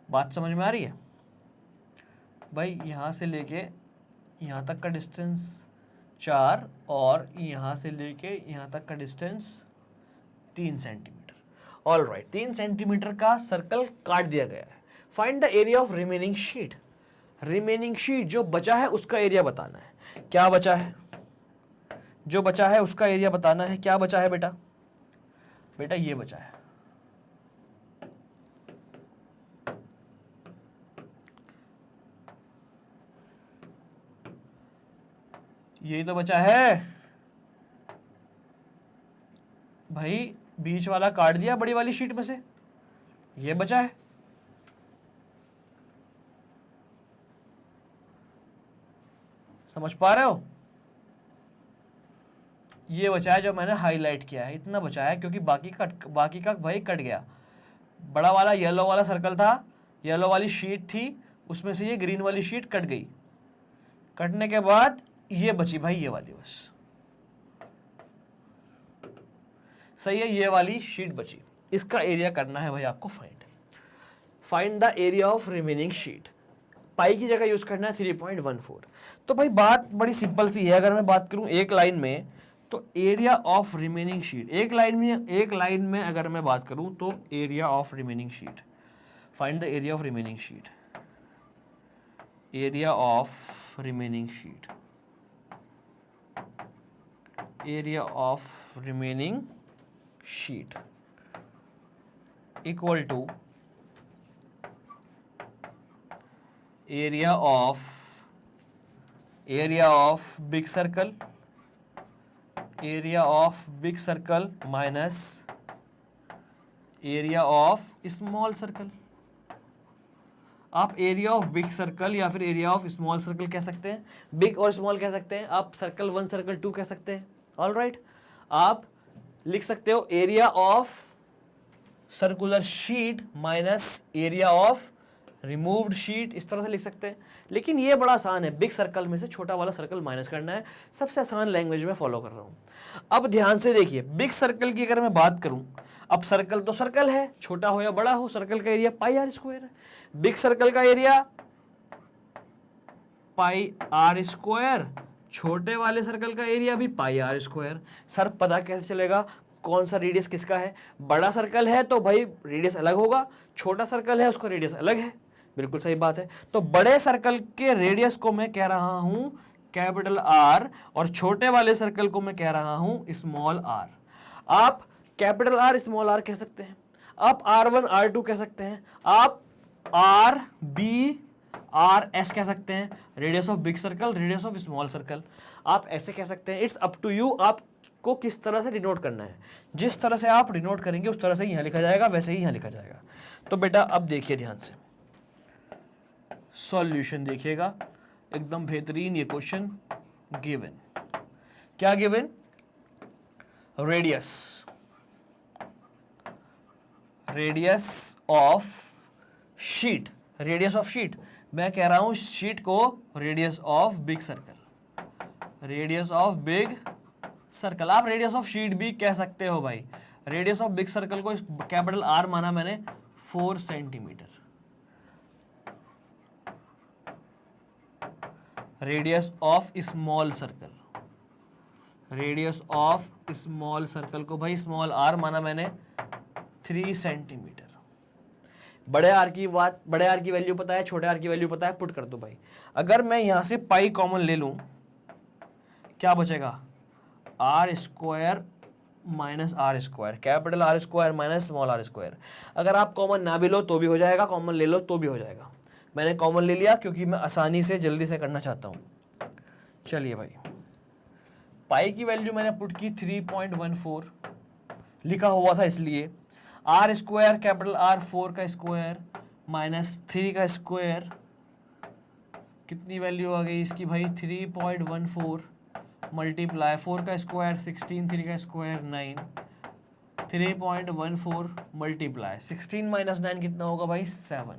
बात समझ में आ रही है भाई? यहां से लेके यहां तक का डिस्टेंस 4 और यहां से लेके यहां तक का distance 3 centimetre. All right, 3 centimetre का सर्कल काट दिया गया है। Find the area of remaining sheet. Remaining sheet जो बचा है उसका एरिया बताना है। क्या बचा है? जो बचा है उसका एरिया बताना है। क्या बचा है बेटा? बेटा ये बचा है, यही तो बचा है भाई। बीच वाला काट दिया बड़ी वाली शीट में से, ये बचा है। समझ पा रहे हो? ये बचा है जो मैंने हाईलाइट किया है, इतना बचा है, क्योंकि बाकी का भाई कट गया। बड़ा वाला येलो वाला सर्कल था, येलो वाली शीट थी, उसमें से ये ग्रीन वाली शीट कट गई। कटने के बाद ये बची भाई, ये वाली बस। सही है, ये वाली शीट बची। इसका एरिया करना है भाई आपको find the area of remaining sheet. Pi की जगह यूज करना है 3.14। तो भाई बात बड़ी सिंपल सी है। अगर मैं बात करूं एक लाइन में, तो एरिया ऑफ रिमेनिंग शीट, एक लाइन में अगर मैं बात करूं तो area of remaining sheet, find the area of remaining sheet, area of remaining sheet, area of remaining sheet equal to area of big circle, area of big circle minus area of small circle. आप area of big circle या फिर area of small circle कह सकते हैं, big और small कह सकते हैं, आप सर्कल 1 सर्कल 2 कह सकते हैं। ऑल राइट, आप लिख सकते हो area of circular sheet minus area of removed sheet, इस तरह से लिख सकते हैं। लेकिन ये बड़ा आसान है, बिग सर्कल में से छोटा वाला सर्कल माइनस करना है। सबसे आसान लैंग्वेज में फॉलो कर रहा हूं। अब ध्यान से देखिए, बिग सर्कल की अगर मैं बात करूं, अब सर्कल तो सर्कल है, छोटा हो या बड़ा हो, सर्कल का एरिया पाई आर स्क्वायर है। बिग सर्कल का एरिया पाई आर स्क्वायर, छोटे वाले सर्कल का एरिया भी पाई आर स्क्वायर। सर पता कैसे चलेगा कौन सा रेडियस किसका है? बड़ा सर्कल है तो भाई रेडियस अलग होगा, छोटा सर्कल है उसका रेडियस अलग है। बिल्कुल सही बात है। तो बड़े सर्कल के रेडियस को मैं कह रहा हूं कैपिटल आर, और छोटे वाले सर्कल को मैं कह रहा हूं स्मॉल आर। आप कैपिटल आर स्मॉल आर कह सकते हैं, आप R1 R2 कह सकते हैं, आप आर बी आर एस कह सकते हैं, radius of big circle, radius of small circle, आप ऐसे कह सकते हैं। इट्स अप टू यू, आपको किस तरह से डिनोट करना है। जिस तरह से आप डिनोट करेंगे उस तरह से यहां लिखा जाएगा, वैसे ही यहां लिखा जाएगा। तो बेटा अब देखिए ध्यान से, सॉल्यूशन देखिएगा, एकदम बेहतरीन ये क्वेश्चन गिवन। क्या given? Radius of sheet, radius of sheet, मैं कह रहा हूं शीट को radius of big circle, radius of big circle. आप रेडियस ऑफ शीट भी कह सकते हो भाई। रेडियस ऑफ बिग सर्कल को कैपिटल आर माना मैंने 4 centimetre, radius of small circle, radius of small circle को भाई स्मॉल आर माना मैंने 3 सेंटीमीटर। बड़े आर की वैल्यू पता है, छोटे आर की वैल्यू पता है, पुट कर दो भाई। अगर मैं यहां से पाई कॉमन ले लूं, क्या बचेगा? R square minus R square, capital R square minus small R square. अगर आप कॉमन ना भी लो तो भी हो जाएगा, कॉमन ले लो तो भी हो जाएगा। मैंने कॉमन ले लिया क्योंकि मैं आसानी से जल्दी से करना चाहता हूँ। चलिए भाई, पाई की वैल्यू मैंने पुट की 3.14 लिखा हुआ था इसलिए। आर स्क्वायर कैपिटल आर 4 का स्क्वायर माइनस 3 का स्क्वायर, कितनी वैल्यू आ गई इसकी भाई 3.14 मल्टीप्लाई 4 का स्क्वायर 16, 3 का स्क्वायर 9, 3.14 मल्टीप्लाई 16 माइनस 9 कितना होगा भाई 7।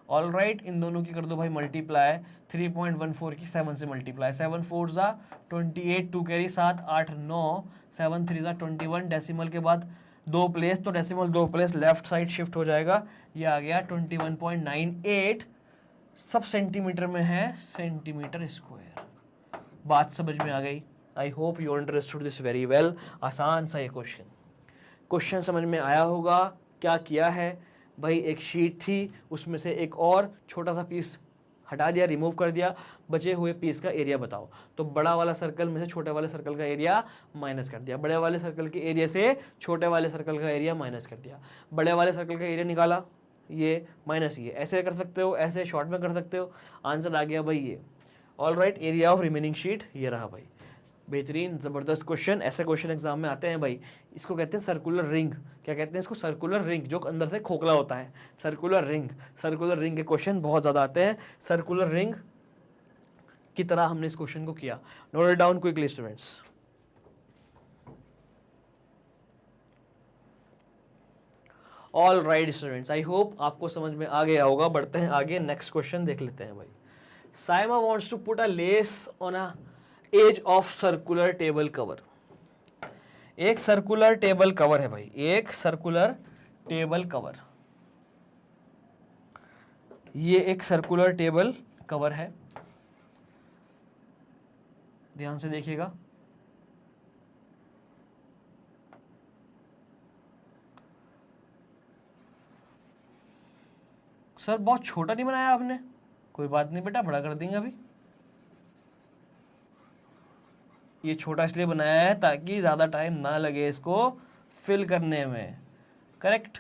ऑल राइट, इन दोनों की कर दो भाई मल्टीप्लाई, 3.14 की 7 से मल्टीप्लाई, 7 4 ज़ा 28, 2 कैरी 7 8 9, 7 3 ज़ा 21, डेसिमल के बाद 2 प्लेस, तो decimal 2 place left side shift हो जाएगा, ये आ गया 21.98, सब सेंटीमीटर में है, सेंटीमीटर स्क्वायर। बात समझ में आ गई? आई hope you understood this very well. आसान सा ये क्वेश्चन समझ में आया होगा। क्या किया है भाई, एक शीट थी, उसमें से एक और छोटा सा पीस हटा दिया, रिमूव कर दिया, बचे हुए पीस का एरिया बताओ। तो बड़ा वाला सर्कल में से छोटे वाले सर्कल का एरिया माइनस कर दिया, बड़े वाले सर्कल के एरिया से छोटे वाले सर्कल का एरिया माइनस कर दिया, बड़े वाले सर्कल का एरिया निकाला, ये माइनस ये, ऐसे कर सकते हो, ऐसे शॉर्ट में कर सकते हो, आंसर आ गया भाई ये। All right, area of remaining sheet ये रहा भाई। बेहतरीन ज़बरदस्त क्वेश्चन, ऐसे क्वेश्चन एग्जाम में आते हैं भाई। इसको कहते हैं सर्कुलर रिंग। क्या कहते हैं इसको? सर्कुलर रिंग, जो अंदर से खोखला होता है, सर्कुलर रिंग। सर्कुलर रिंग के क्वेश्चन बहुत ज़्यादा आते हैं। सर्कुलर रिंग की तरह हमने इस क्वेश्चन को किया। Note it down quickly students. All right students, I hope आपको समझ में आ गया होगा। बढ़ते हैं आगे, नेक्स्ट क्वेश्चन देख लेते हैं भाई। Saima wants to put a lace on a edge of circular table cover. एक सर्कुलर टेबल कवर है भाई, एक सर्कुलर टेबल कवर, ये एक सर्कुलर टेबल कवर है, ध्यान से देखिएगा। सर बहुत छोटा नहीं बनाया आपने? कोई बात नहीं बेटा, बड़ा कर देंगे अभी। ये छोटा इसलिए बनाया है ताकि ज़्यादा टाइम ना लगे इसको फिल करने में, करेक्ट।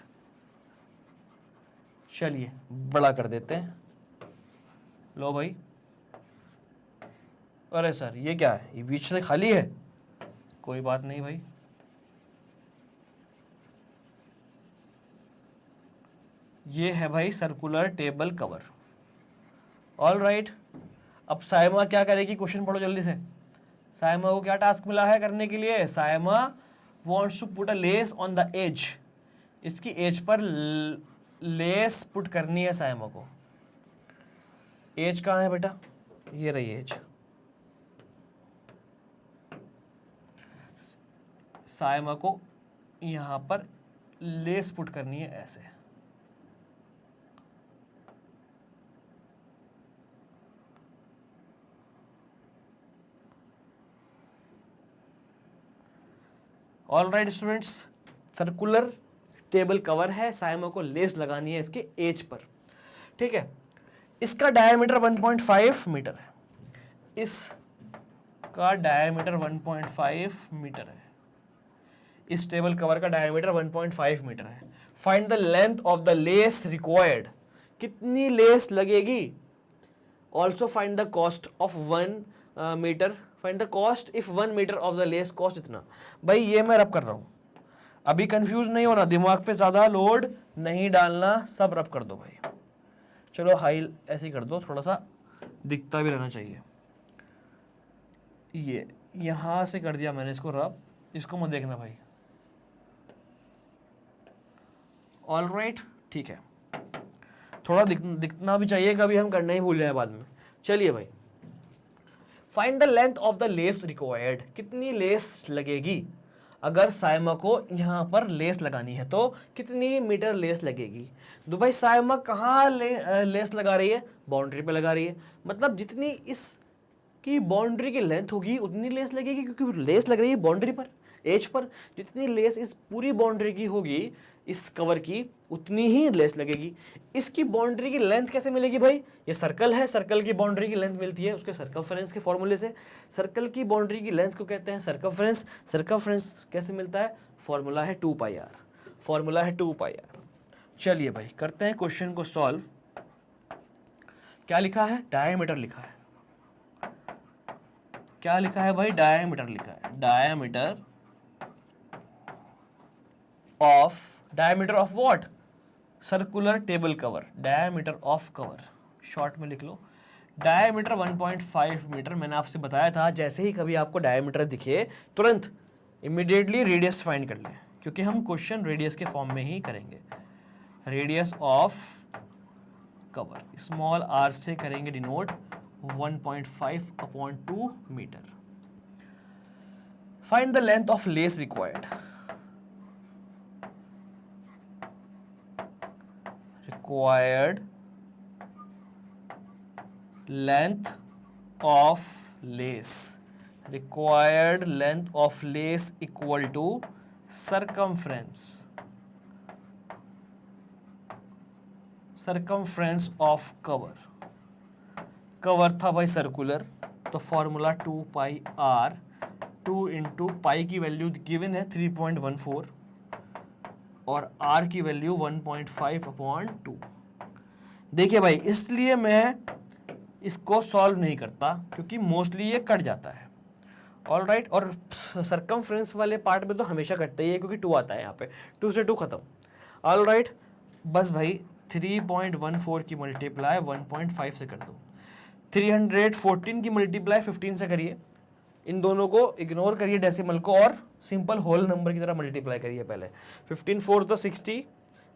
चलिए बड़ा कर देते हैं। लो भाई, अरे सर ये क्या है, ये बीच से खाली है? कोई बात नहीं भाई, ये है भाई circular table cover. All right, अब साइमा क्या करेगी? क्वेश्चन पढ़ो जल्दी से। साइमा को क्या टास्क मिला है करने के लिए? Saima wants to put a lace on the edge, इसकी एज पर लेस पुट करनी है साइमा को। एज कहाँ है बेटा? ये रही एज। साइमा को यहां पर लेस पुट करनी है ऐसे। All right students, circular table cover है, साइमा को लेस लगानी है इसके एज पर, ठीक है। इसका डायमीटर 1.5 मीटर है, इसका डायमीटर 1.5 मीटर है, इस टेबल कवर का डायमीटर 1.5 मीटर है। Find the length of the lace required, कितनी लेस लगेगी। Also find the cost of 1 metre, find the cost if 1 metre of the lace cost इतना। भाई ये मैं रब कर रहा हूं, अभी कंफ्यूज नहीं होना, दिमाग पे ज्यादा लोड नहीं डालना, सब रब कर दो भाई। चलो हाई ऐसे ही कर दो, थोड़ा सा दिखता भी रहना चाहिए। ये यहां से कर दिया मैंने इसको रब, इसको मत देखना भाई। ऑल राइट, ठीक है, थोड़ा दिखना भी चाहिए, कभी हम करना ही भूल जाए बाद में। चलिए भाई, find the length of the lace required, कितनी लेस लगेगी। अगर साइमा को यहाँ पर लेस लगानी है तो कितनी मीटर लेस लगेगी। तो भाई साइमा कहाँ लेस लगा रही है? बाउंड्री पे लगा रही है, मतलब जितनी इसकी बाउंड्री की लेंथ होगी उतनी लेस लगेगी, क्योंकि लेस लग रही है बाउंड्री पर। As per. जितनी लेस इस पूरी बाउंड्री की होगी इस कवर की, उतनी ही लेस लगेगी। इसकी बाउंड्री की लेंथ कैसे मिलेगी भाई? ये सर्कल है, सर्कल की बाउंड्री की लेंथ मिलती है उसके सर्कमफ्रेंस के फॉर्मूले से। सर्कल की बाउंड्री की लेंथ को कहते हैं सर्कमफ्रेंस। सर्कमफ्रेंस कैसे मिलता है? फॉर्मूला है 2πr, फॉर्मूला है 2πr। चलिए भाई करते हैं क्वेश्चन को सॉल्व। क्या लिखा है? डायमीटर लिखा है। क्या लिखा है भाई? डायमीटर लिखा है। Diameter of what? Circular table cover. Diameter of cover, short में लिख लो डायमीटर 1.5 मीटर। मैंने आपसे बताया था जैसे ही कभी आपको डायमीटर दिखे तुरंत इमीडिएटली रेडियस फाइंड कर लें, क्योंकि हम क्वेश्चन रेडियस के फॉर्म में ही करेंगे। Radius of cover small r से करेंगे denote 1.5/2 metre. Find the length of lace required. Required length of lace, required length of lace equal to circumference, circumference of cover. Cover था भाई circular, तो formula 2πr, 2 into pi की value given है 3.14 और r की value 1.5/2। देखिए भाई इसलिए मैं इसको सॉल्व नहीं करता क्योंकि मोस्टली ये कट जाता है। ऑल राइट, और सर्कमफ्रेंस वाले पार्ट में तो हमेशा कटता ही है क्योंकि 2 आता है यहाँ पे, 2 से 2 खत्म। ऑल राइट, बस भाई 3.14 की मल्टीप्लाई 1.5 से कर दो, 314 की मल्टीप्लाई 15 से करिए, इन दोनों को इग्नोर करिए डेसिमल को और सिंपल होल नंबर की तरह मल्टीप्लाई करिए पहले। 15 4 तो 60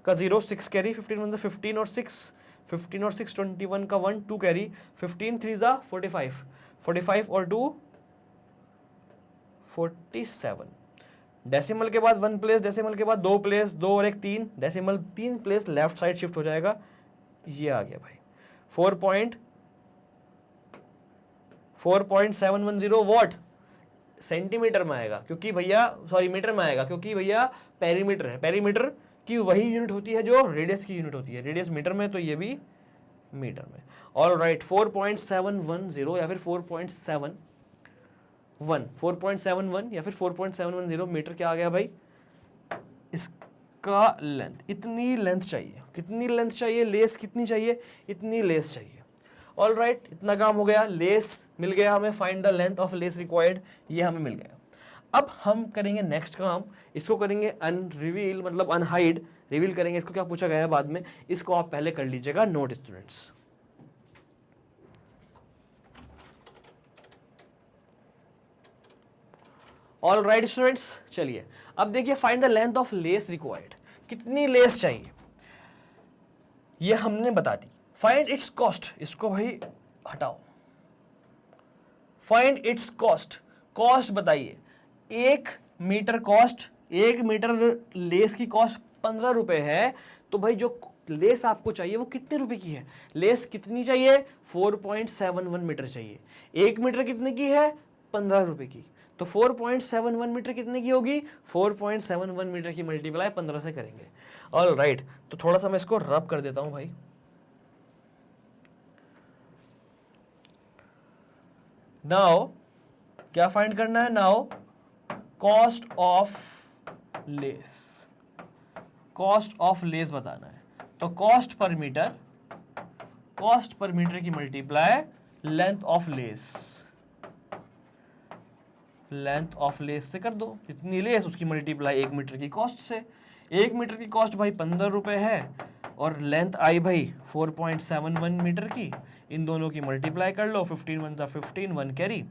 का 0 6 कैरी, 15 1 15 और 6 15 और 6 21 का 1 2 कैरी, 15 3 जा 45, 45 और 2 47। डेसिमल के बाद 1 प्लेस, डेसिमल के बाद 2 प्लेस, 2 और 1 3, decimal 3 place left side shift हो जाएगा। ये आ गया भाई 4.710 वॉट। सेंटीमीटर में आएगा क्योंकि भैया, सॉरी मीटर में आएगा क्योंकि भैया पेरीमीटर है। पेरीमीटर की वही यूनिट होती है जो रेडियस की यूनिट होती है। रेडियस मीटर में तो ये भी मीटर में। ऑल राइट, 4.710 या फिर 4.71 या फिर 4.710 मीटर क्या आ गया भाई? इसका लेंथ, इतनी लेंथ चाहिए। कितनी लेंथ चाहिए? लेस कितनी चाहिए? इतनी लेस चाहिए। ऑल राइट, इतना काम हो गया। लेस मिल गया हमें, find the length of lace required, ये हमें मिल गया। अब हम करेंगे नेक्स्ट काम, इसको करेंगे अनरिवील, मतलब अनहाइड। रिवील करेंगे इसको, क्या पूछा गया है बाद में, इसको आप पहले कर लीजिएगा note students. All right students, चलिए अब देखिए find the length of lace required. कितनी लेस चाहिए ये हमने बता दी। फाइंड इट्स कॉस्ट, इसको भाई हटाओ। फाइंड इट्स कॉस्ट, कॉस्ट बताइए। 1 मीटर कॉस्ट, 1 मीटर लेस की कॉस्ट 15 रुपए है, तो भाई जो लेस आपको चाहिए वो कितने रुपए की है? लेस कितनी चाहिए? 4.71 मीटर चाहिए। 1 मीटर कितने की है? 15 रुपए की। तो 4.71 मीटर कितने की होगी? 4.71 मीटर की मल्टीप्लाई 15 से करेंगे। ऑल राइट, तो थोड़ा सा मैं इसको रब कर देता हूं भाई। नाउ क्या फाइंड करना है? Now cost of less, cost of less बताना है। तो कॉस्ट पर मीटर की multiply length of less, length of less से कर दो। जितनी लेस उसकी मल्टीप्लाई 1 मीटर की कॉस्ट से। 1 मीटर की कॉस्ट भाई 15 रुपए है और लेंथ आई भाई 4.71 मीटर की। इन दोनों की मल्टीप्लाई कर लो। 15 1 जा 15, 1 कैरी,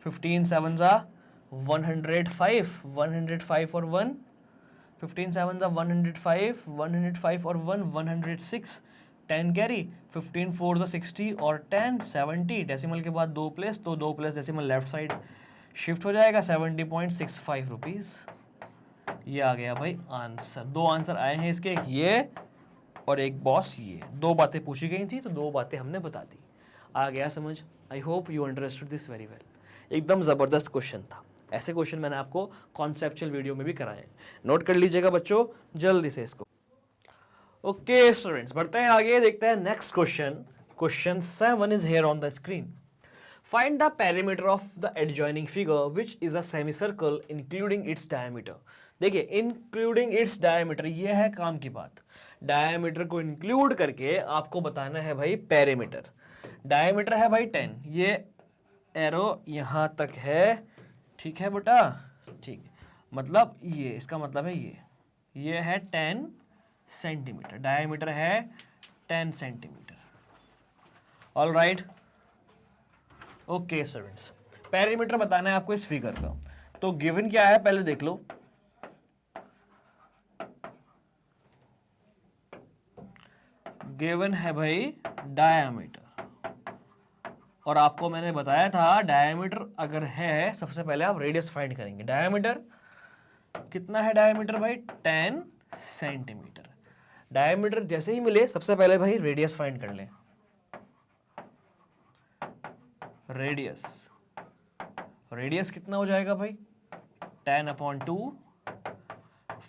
15 7 जा 105, 105 और 1, 15 7 जा 105, 105 और 1, 106, 10 कैरी, 15 4 जा 60 और 10 70। डेसिमल के बाद 2 प्लेस, तो 2 place decimal left side shift हो जाएगा। 70.65 रुपीज। ये आ गया भाई आंसर। 2 आंसर आए हैं इसके, एक ये और एक बॉस ये। 2 बातें पूछी गई थी तो 2 बातें हमने बता दी। आ गया समझ? आई hope you understood this very well. एकदम जबरदस्त क्वेश्चन था। ऐसे क्वेश्चन मैंने आपको कॉन्सेप्चुअल वीडियो में भी कराए हैं, नोट कर लीजिएगा बच्चों जल्दी से इसको। ओके स्टूडेंट्स, बढ़ते हैं आगे, देखते हैं next question. Question 7 is here on the screen. Find the perimeter of the adjoining figure which is a semicircle including its diameter। देखिए इंक्लूडिंग इट्स डायमीटर, ये है काम की बात। डायमीटर को इंक्लूड करके आपको बताना है भाई पेरीमीटर। डायमीटर है भाई 10, ये एरो यहां तक है, ठीक है बेटा, ठीक, मतलब ये इसका मतलब है ये है 10 सेंटीमीटर, डायमीटर है 10 centimetre. All right, okay students, perimeter बताना है आपको इस फिगर का। तो गिवन क्या है पहले देख लो। गिवन है भाई डायामीटर, और आपको मैंने बताया था डायामीटर अगर है, सबसे पहले आप रेडियस फाइंड करेंगे। डायामीटर कितना है, डायामीटर भाई 10 सेंटीमीटर। डायामीटर जैसे ही मिले सबसे पहले भाई रेडियस फाइंड कर लें। रेडियस कितना हो जाएगा भाई 10/2,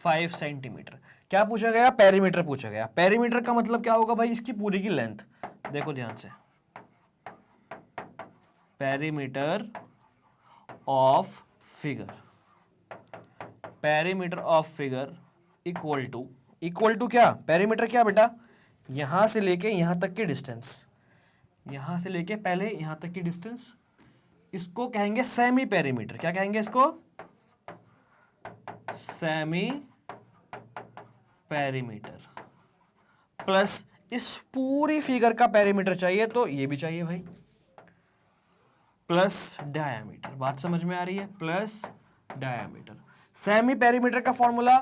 5 सेंटीमीटर। क्या पूछा गया, पेरीमीटर पूछा गया। पेरीमीटर का मतलब क्या होगा भाई, इसकी पूरी की लेंथ। देखो ध्यान से, perimeter of figure, perimeter of figure equal to क्या, पेरीमीटर क्या बेटा, यहां से लेके यहां तक की डिस्टेंस, यहां से लेके पहले यहां तक की डिस्टेंस, इसको कहेंगे सेमी पेरीमीटर। क्या कहेंगे इसको, सेमी पेरीमीटर। प्लस इस पूरी फिगर का पेरीमीटर चाहिए तो ये भी चाहिए भाई, प्लस डायामीटर। बात समझ में आ रही है, प्लस डायामीटर। सेमी पेरीमीटर का फॉर्मूला,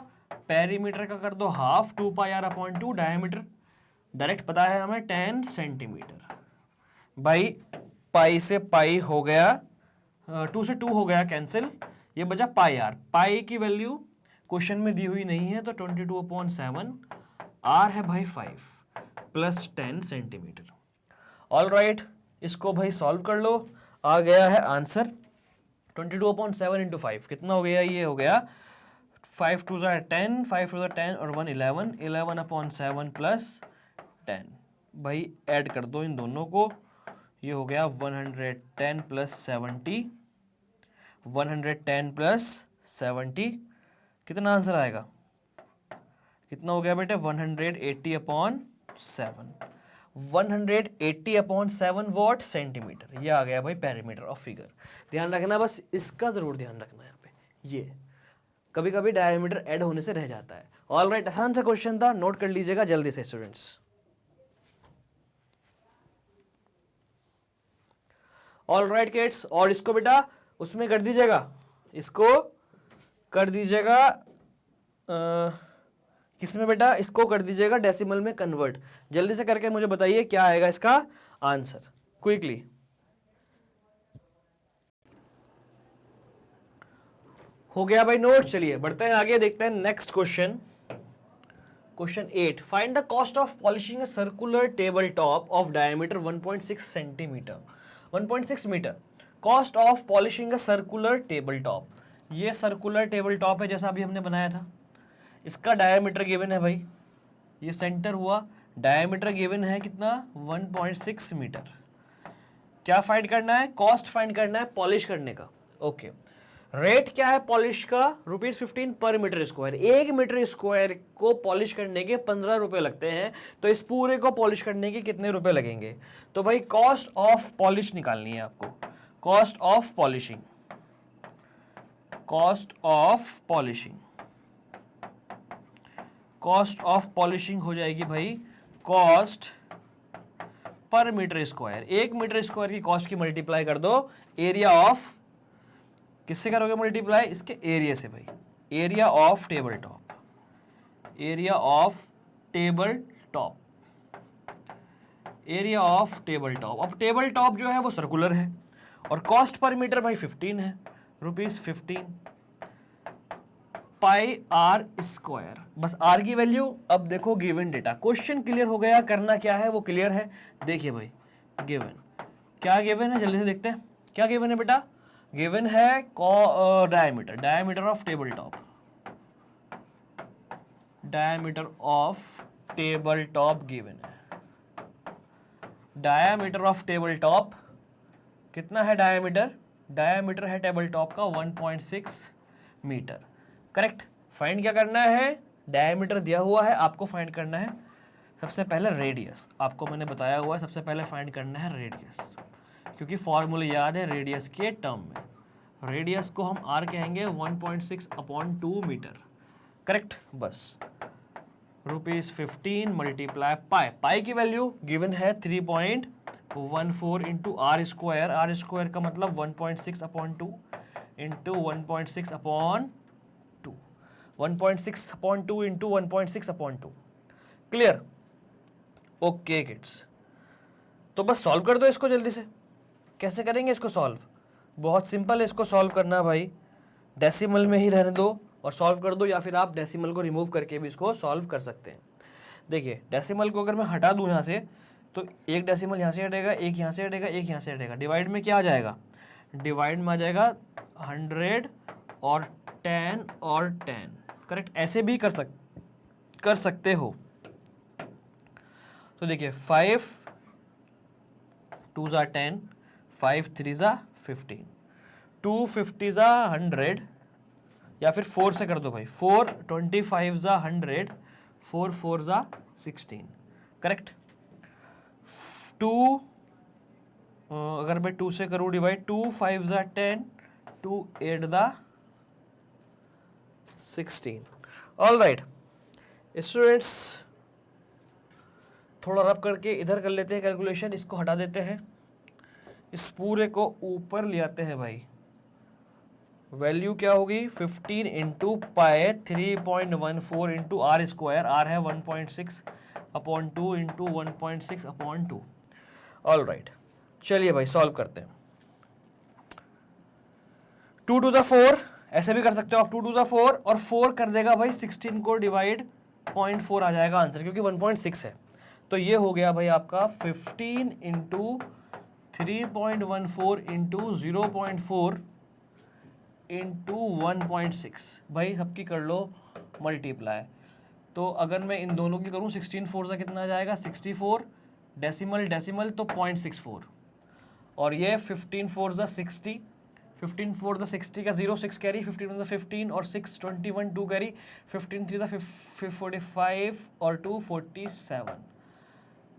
पेरीमीटर का कर दो हाफ 2πr/2, डायामीटर डायरेक्ट पता है हमें 10 सेंटीमीटर। भाई पाई से पाई हो गया, 2 से 2 हो गया कैंसिल, ये बचा पाई आर। पाई की वैल्यू क्वेश्चन में दी हुई नहीं है तो 22/7, आर है भाई 5 प्लस 10 सेंटीमीटर। ऑल राइट, इसको भाई सॉल्व कर लो, आ गया है आंसर 22/7 इंटू 5 कितना हो गया, ये हो गया 5 2 10, 5 2 10 और 1 11, 11/7 प्लस 10। भाई ऐड कर दो इन दोनों को, ये हो गया 110 प्लस 70, 110 प्लस 70, कितना आंसर आएगा, कितना हो गया बेटे 180/7, 180/7 वॉट सेंटीमीटर। ये आ गया भाई पेरीमीटर ऑफ फिगर। ध्यान रखना, बस इसका जरूर ध्यान रखना यहाँ पे, ये कभी कभी डायमीटर ऐड होने से रह जाता है। ऑल राइट, आसान सा क्वेश्चन था, नोट कर लीजिएगा जल्दी से स्टूडेंट्स। ऑल राइट किड्स, और इसको बेटा उसमें कर दीजिएगा, इसको कर दीजिएगा किसमें बेटा, इसको कर दीजिएगा डेसिमल में कन्वर्ट। जल्दी से करके मुझे बताइए क्या आएगा इसका आंसर क्विकली। हो गया भाई नोट, चलिए बढ़ते हैं आगे, देखते हैं next question. Question 8, find the cost of polishing a circular table top of diameter 1.6 centimetre, 1.6 metre. Cost of polishing a circular table top, ये सर्कुलर टेबल टॉप है जैसा अभी हमने बनाया था। इसका डायमीटर गिवन है भाई, ये सेंटर हुआ, डायमीटर गिवन है कितना 1.6 मीटर। क्या फाइंड करना है, कॉस्ट फाइंड करना है पॉलिश करने का। ओके, रेट क्या है पॉलिश का, ₹15 पर मीटर स्क्वायर। 1 मीटर स्क्वायर को पॉलिश करने के 15 रुपए लगते हैं, तो इस पूरे को पॉलिश करने के कितने रुपए लगेंगे। तो भाई कॉस्ट ऑफ पॉलिश निकालनी है आपको, cost of polishing, cost of polishing, cost of polishing हो जाएगी भाई कॉस्ट पर मीटर स्क्वायर। 1 मीटर स्क्वायर की कॉस्ट की मल्टीप्लाई कर दो एरिया ऑफ, किससे करोगे मल्टीप्लाई, इसके एरिया से भाई, area of table top, area of table top, area of table top. अब टेबल टॉप जो है वो सर्कुलर है और कॉस्ट पर मीटर भाई 15 है, ₹15 पाई आर स्क्वायर। बस आर की वैल्यू, अब देखो गिवन डेटा, क्वेश्चन क्लियर हो गया, करना क्या है वो क्लियर है। देखिए भाई गिवन, क्या गिवन है जल्दी से देखते हैं, क्या गिवन है बेटा, गिवन है diameter, diameter of table top, diameter of table top given है। डायमीटर ऑफ टेबल टॉप कितना है? डायमीटर, डायमीटर है टेबल टॉप का 1.6 मीटर। करेक्ट। फाइंड क्या करना है? डायमीटर दिया हुआ है, आपको फाइंड करना है सबसे पहले रेडियस। आपको मैंने बताया हुआ है सबसे पहले फाइंड करना है रेडियस, क्योंकि फॉर्मूला याद है रेडियस के टर्म में। रेडियस को हम आर कहेंगे 1.6/2 मीटर। करेक्ट। बस ₹15 मल्टीप्लाई पाई, पाई की वैल्यू गिवन है 3.14 into R square. R square का मतलब 1.6/2 into 1.6/2, 1.6/2 into 1.6/2। Clear? Okay kids, तो बस सॉल्व कर दो इसको जल्दी से। कैसे करेंगे इसको सॉल्व? बहुत सिंपल है इसको सॉल्व करना भाई। डेसिमल में ही रहने दो और सॉल्व कर दो, या फिर आप डेसिमल को रिमूव करके भी इसको सॉल्व कर सकते हैं। देखिए डेसिमल को अगर मैं हटा दूं यहाँ से, तो एक डेसिमल यहाँ से हटेगा, एक यहाँ से हटेगा, एक यहाँ से हटेगा। डिवाइड में क्या आ जाएगा? डिवाइड में आ जाएगा 100 और 10 और 10। करेक्ट। ऐसे भी कर सकते हो। तो देखिए 5 2 ज़ा 10, 5 3 ज़ा 15, 2 50 ज़ा 100, या फिर 4 से कर दो भाई, 4 25 ज़ा 100, 4 4 ज़ा 16। करेक्ट। 2 अगर मैं 2 से करूँ डिवाइड, 2 5 ज़ा 10, 2 8 ज़ा 16। ऑल राइट स्टूडेंट्स, थोड़ा रब करके इधर कर लेते हैं कैलकुलेशन, इसको हटा देते हैं, इस पूरे को ऊपर ले आते हैं भाई। वैल्यू क्या होगी? 15 इंटू पाए 3.14 इंटू आर स्क्वायर। आर है 1.6/2 इंटू 1.6/2। ऑल राइट, चलिए भाई सॉल्व करते हैं। 2 to the 4 ऐसे भी कर सकते हो आप, 2 to the 4 और 4 कर देगा भाई 16 को डिवाइड 0.4 आ जाएगा आंसर, क्योंकि 1.6 है। तो ये हो गया भाई आपका 15 इंटू 3.14 इंटू 0.4 इंटू 1.6। भाई सबकी कर लो मल्टीप्लाई। तो अगर मैं इन दोनों की करूँ 16 4 से कितना आ जाएगा? 64, डेसिमल डेसिमल तो 0.64, और ये 15 4 ज़ा 60, 15 4 ज़ा 60 का 0 6 कैरी, 15 1 ज़ा 15 और 6 21 2 कैरी, 15 3 ज़ा 45 और 2 47,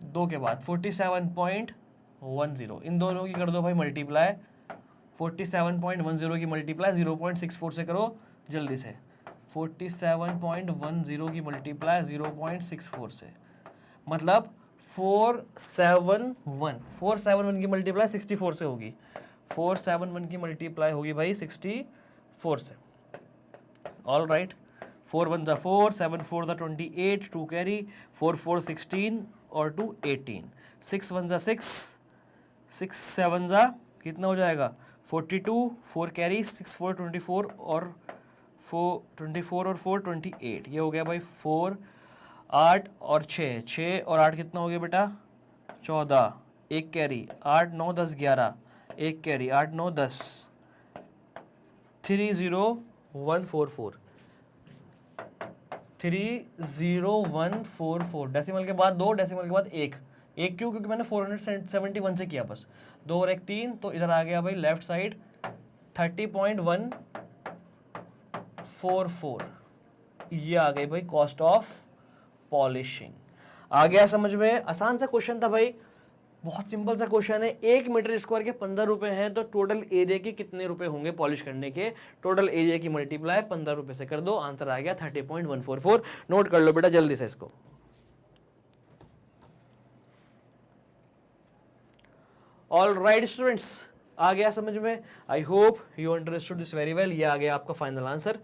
दो के बाद 47.10। इन दोनों की कर दो भाई मल्टीप्लाई। 47.10 की मल्टीप्लाई 0.64 से करो जल्दी से। 47.10 की मल्टीप्लाई 0.64 से, मतलब 471 की मल्टीप्लाई 64 से होगी। 471 की मल्टीप्लाई होगी भाई 64 से। ऑल राइट, 4 1 ज़ा 4, 7 4 ज़ा 28, 2 कैरी, 4 4 16 और 2 18, 6 1 ज़ा 6, 6 7 ज़ा कितना हो जाएगा? 42, 4 कैरी, 6 4 24 और 4 24 और 4 28। ये हो गया भाई 4 8 और 6, 6 और 8 कितना हो गया बेटा? 14, 1 कैरी, 8 9 10 11, 1 कैरी, 8 9 10, 30144, 30144। डेसिमल के बाद 2, डेसिमल के बाद 1, 1 क्यों? क्योंकि मैंने 471 से किया बस। 2 और 1 3, तो इधर आ गया भाई लेफ्ट साइड 30.144। ये आ गई भाई कॉस्ट ऑफ पॉलिशिंग। आ गया समझ में? आसान सा क्वेश्चन था भाई, बहुत सिंपल सा क्वेश्चन है। 1 मीटर स्क्वायर के 15 रुपए हैं, तो टोटल एरिया के कितने रुपए होंगे पॉलिश करने के? टोटल एरिया की मल्टीप्लाई 15 रुपए से कर दो, आंसर आ गया 30.144। नोट कर लो बेटा जल्दी से इसको। ऑल राइट स्टूडेंट्स, आ गया समझ में? आई hope you understood this very well. ये आ गया आपका फाइनल आंसर।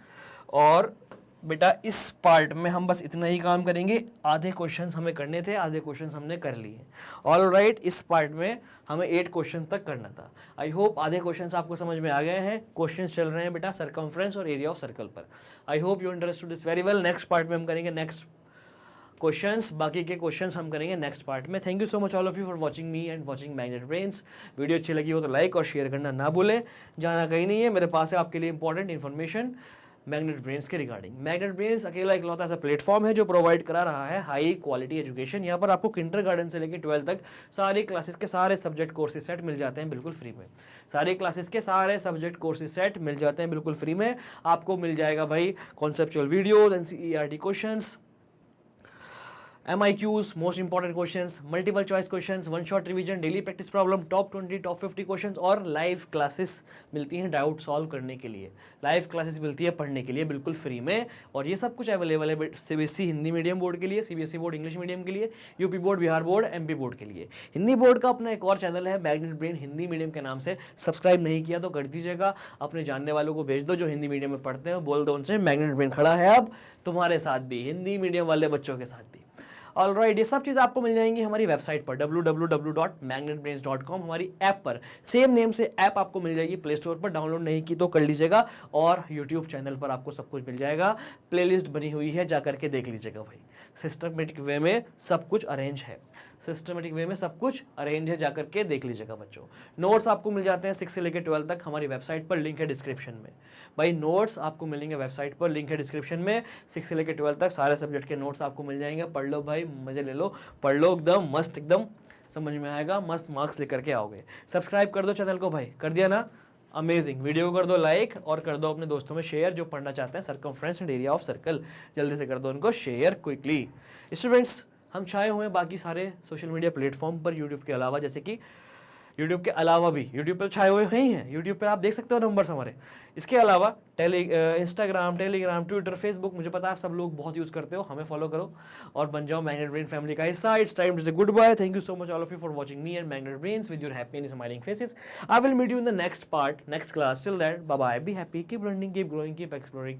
और बेटा इस पार्ट में हम बस इतना ही काम करेंगे। आधे क्वेश्चंस हमें करने थे, आधे क्वेश्चंस हमने कर लिए। ऑल राइट, इस पार्ट में हमें 8 क्वेश्चन तक करना था। आई होप आधे क्वेश्चंस आपको समझ में आ गए हैं। क्वेश्चंस चल रहे हैं बेटा सर्कमफ्रेंस और एरिया ऑफ सर्कल पर। आई hope you understood this very well. Next part में हम करेंगे नेक्स्ट क्वेश्चंस, बाकी के क्वेश्चंस हम करेंगे नेक्स्ट पार्ट में। Thank you so much all of you for watching me and watching magnet brains. Video अच्छी लगी हो तो लाइक और शेयर करना ना भूलें। जाना कहीं नहीं है, मेरे पास है आपके लिए इंपॉर्टेंट इन्फॉर्मेशन मैग्नेट ब्रेन्स के रिगार्डिंग। मैग्नेट ब्रेन्स अकेला इकलौता ऐसा प्लेटफॉर्म है जो प्रोवाइड करा रहा है हाई क्वालिटी एजुकेशन। यहाँ पर आपको किंडरगार्टन से लेकर 12 तक सारी क्लासेस के सारे सब्जेक्ट कोर्सेज सेट मिल जाते हैं बिल्कुल फ्री में। सारी क्लासेस के सारे सब्जेक्ट कोर्सेज सेट मिल जाते हैं बिल्कुल फ्री में। आपको मिल जाएगा भाई conceptual videos, NCERT questions, MIQs, most important questions, multiple choice questions, one shot revision, daily practice problem, top 20, top 50 questions और लाइव क्लासेस मिलती हैं डाउट सॉल्व करने के लिए। लाइव क्लासेस मिलती है पढ़ने के लिए बिल्कुल फ्री में। और ये सब कुछ अवेलेबल है CBSE हिंदी मीडियम बोर्ड के लिए, CBSE बोर्ड इंग्लिश मीडियम के लिए, UP board, Bihar board, MP board के लिए। हिंदी बोर्ड का अपना एक और चैनल है मैग्नेट ब्रेन हिंदी मीडियम के नाम से, सब्सक्राइब नहीं किया तो कर दीजिएगा। अपने जानने वालों को भेज दो जो हिंदी मीडियम में पढ़ते हैं, बोल दो उनसे मैग्नेट ब्रेन खड़ा है अब तुम्हारे साथ भी, हिंदी मीडियम वाले बच्चों के साथ भी। ऑलराइट, ये सब चीज़ आपको मिल जाएंगी हमारी वेबसाइट पर www.magnetbrains.com। हमारी ऐप पर सेम नेम से ऐप आपको मिल जाएगी प्ले स्टोर पर, डाउनलोड नहीं की तो कर लीजिएगा। और यूट्यूब चैनल पर आपको सब कुछ मिल जाएगा, प्लेलिस्ट बनी हुई है, जा करके देख लीजिएगा भाई। सिस्टमेटिक वे में सब कुछ अरेंज है, सिस्टमेटिक वे में सब कुछ अरेंज है, जाकर के देख लीजिएगा बच्चों। नोट्स आपको मिल जाते हैं 6 से लेकर 12 तक हमारी वेबसाइट पर, लिंक है डिस्क्रिप्शन में भाई। नोट्स आपको मिलेंगे वेबसाइट पर, लिंक है डिस्क्रिप्शन में। 6 से लेकर 12 तक सारे सब्जेक्ट के नोट्स आपको मिल जाएंगे। पढ़ लो भाई, मजे ले लो, पढ़ लो एकदम मस्त, एकदम समझ में आएगा, मस्त मार्क्स लेकर के आओगे। सब्सक्राइब कर दो चैनल को भाई, कर दिया ना, अमेजिंग। वीडियो कर दो लाइक और कर दो अपने दोस्तों में शेयर जो पढ़ना चाहते हैं circumference and area of circle, जल्दी से कर दो उनको शेयर क्विकली। स्टूडेंट्स, हम छाए हुए हैं बाकी सारे सोशल मीडिया प्लेटफॉर्म पर यूट्यूब के अलावा, जैसे कि यूट्यूब के अलावा भी यूट्यूब पर छाए हुए ही हैं। यूट्यूब पे आप देख सकते हो नंबर्स हमारे। इसके अलावा इंस्टाग्राम, टेलीग्राम, ट्विटर, फेसबुक, मुझे पता है आप सब लोग बहुत यूज़ करते हो, हमें फॉलो करो और बन जाओ मैग्नेट ब्रेन फैमिली का हिस्सा। It's time to say goodbye. Thank you so much all of you for watching me and Magnet Brains with your happy and smiling faces. I will meet you in the next part, next class. Till that, bye bye, be happy, keep learning, keep growing, keep exploring.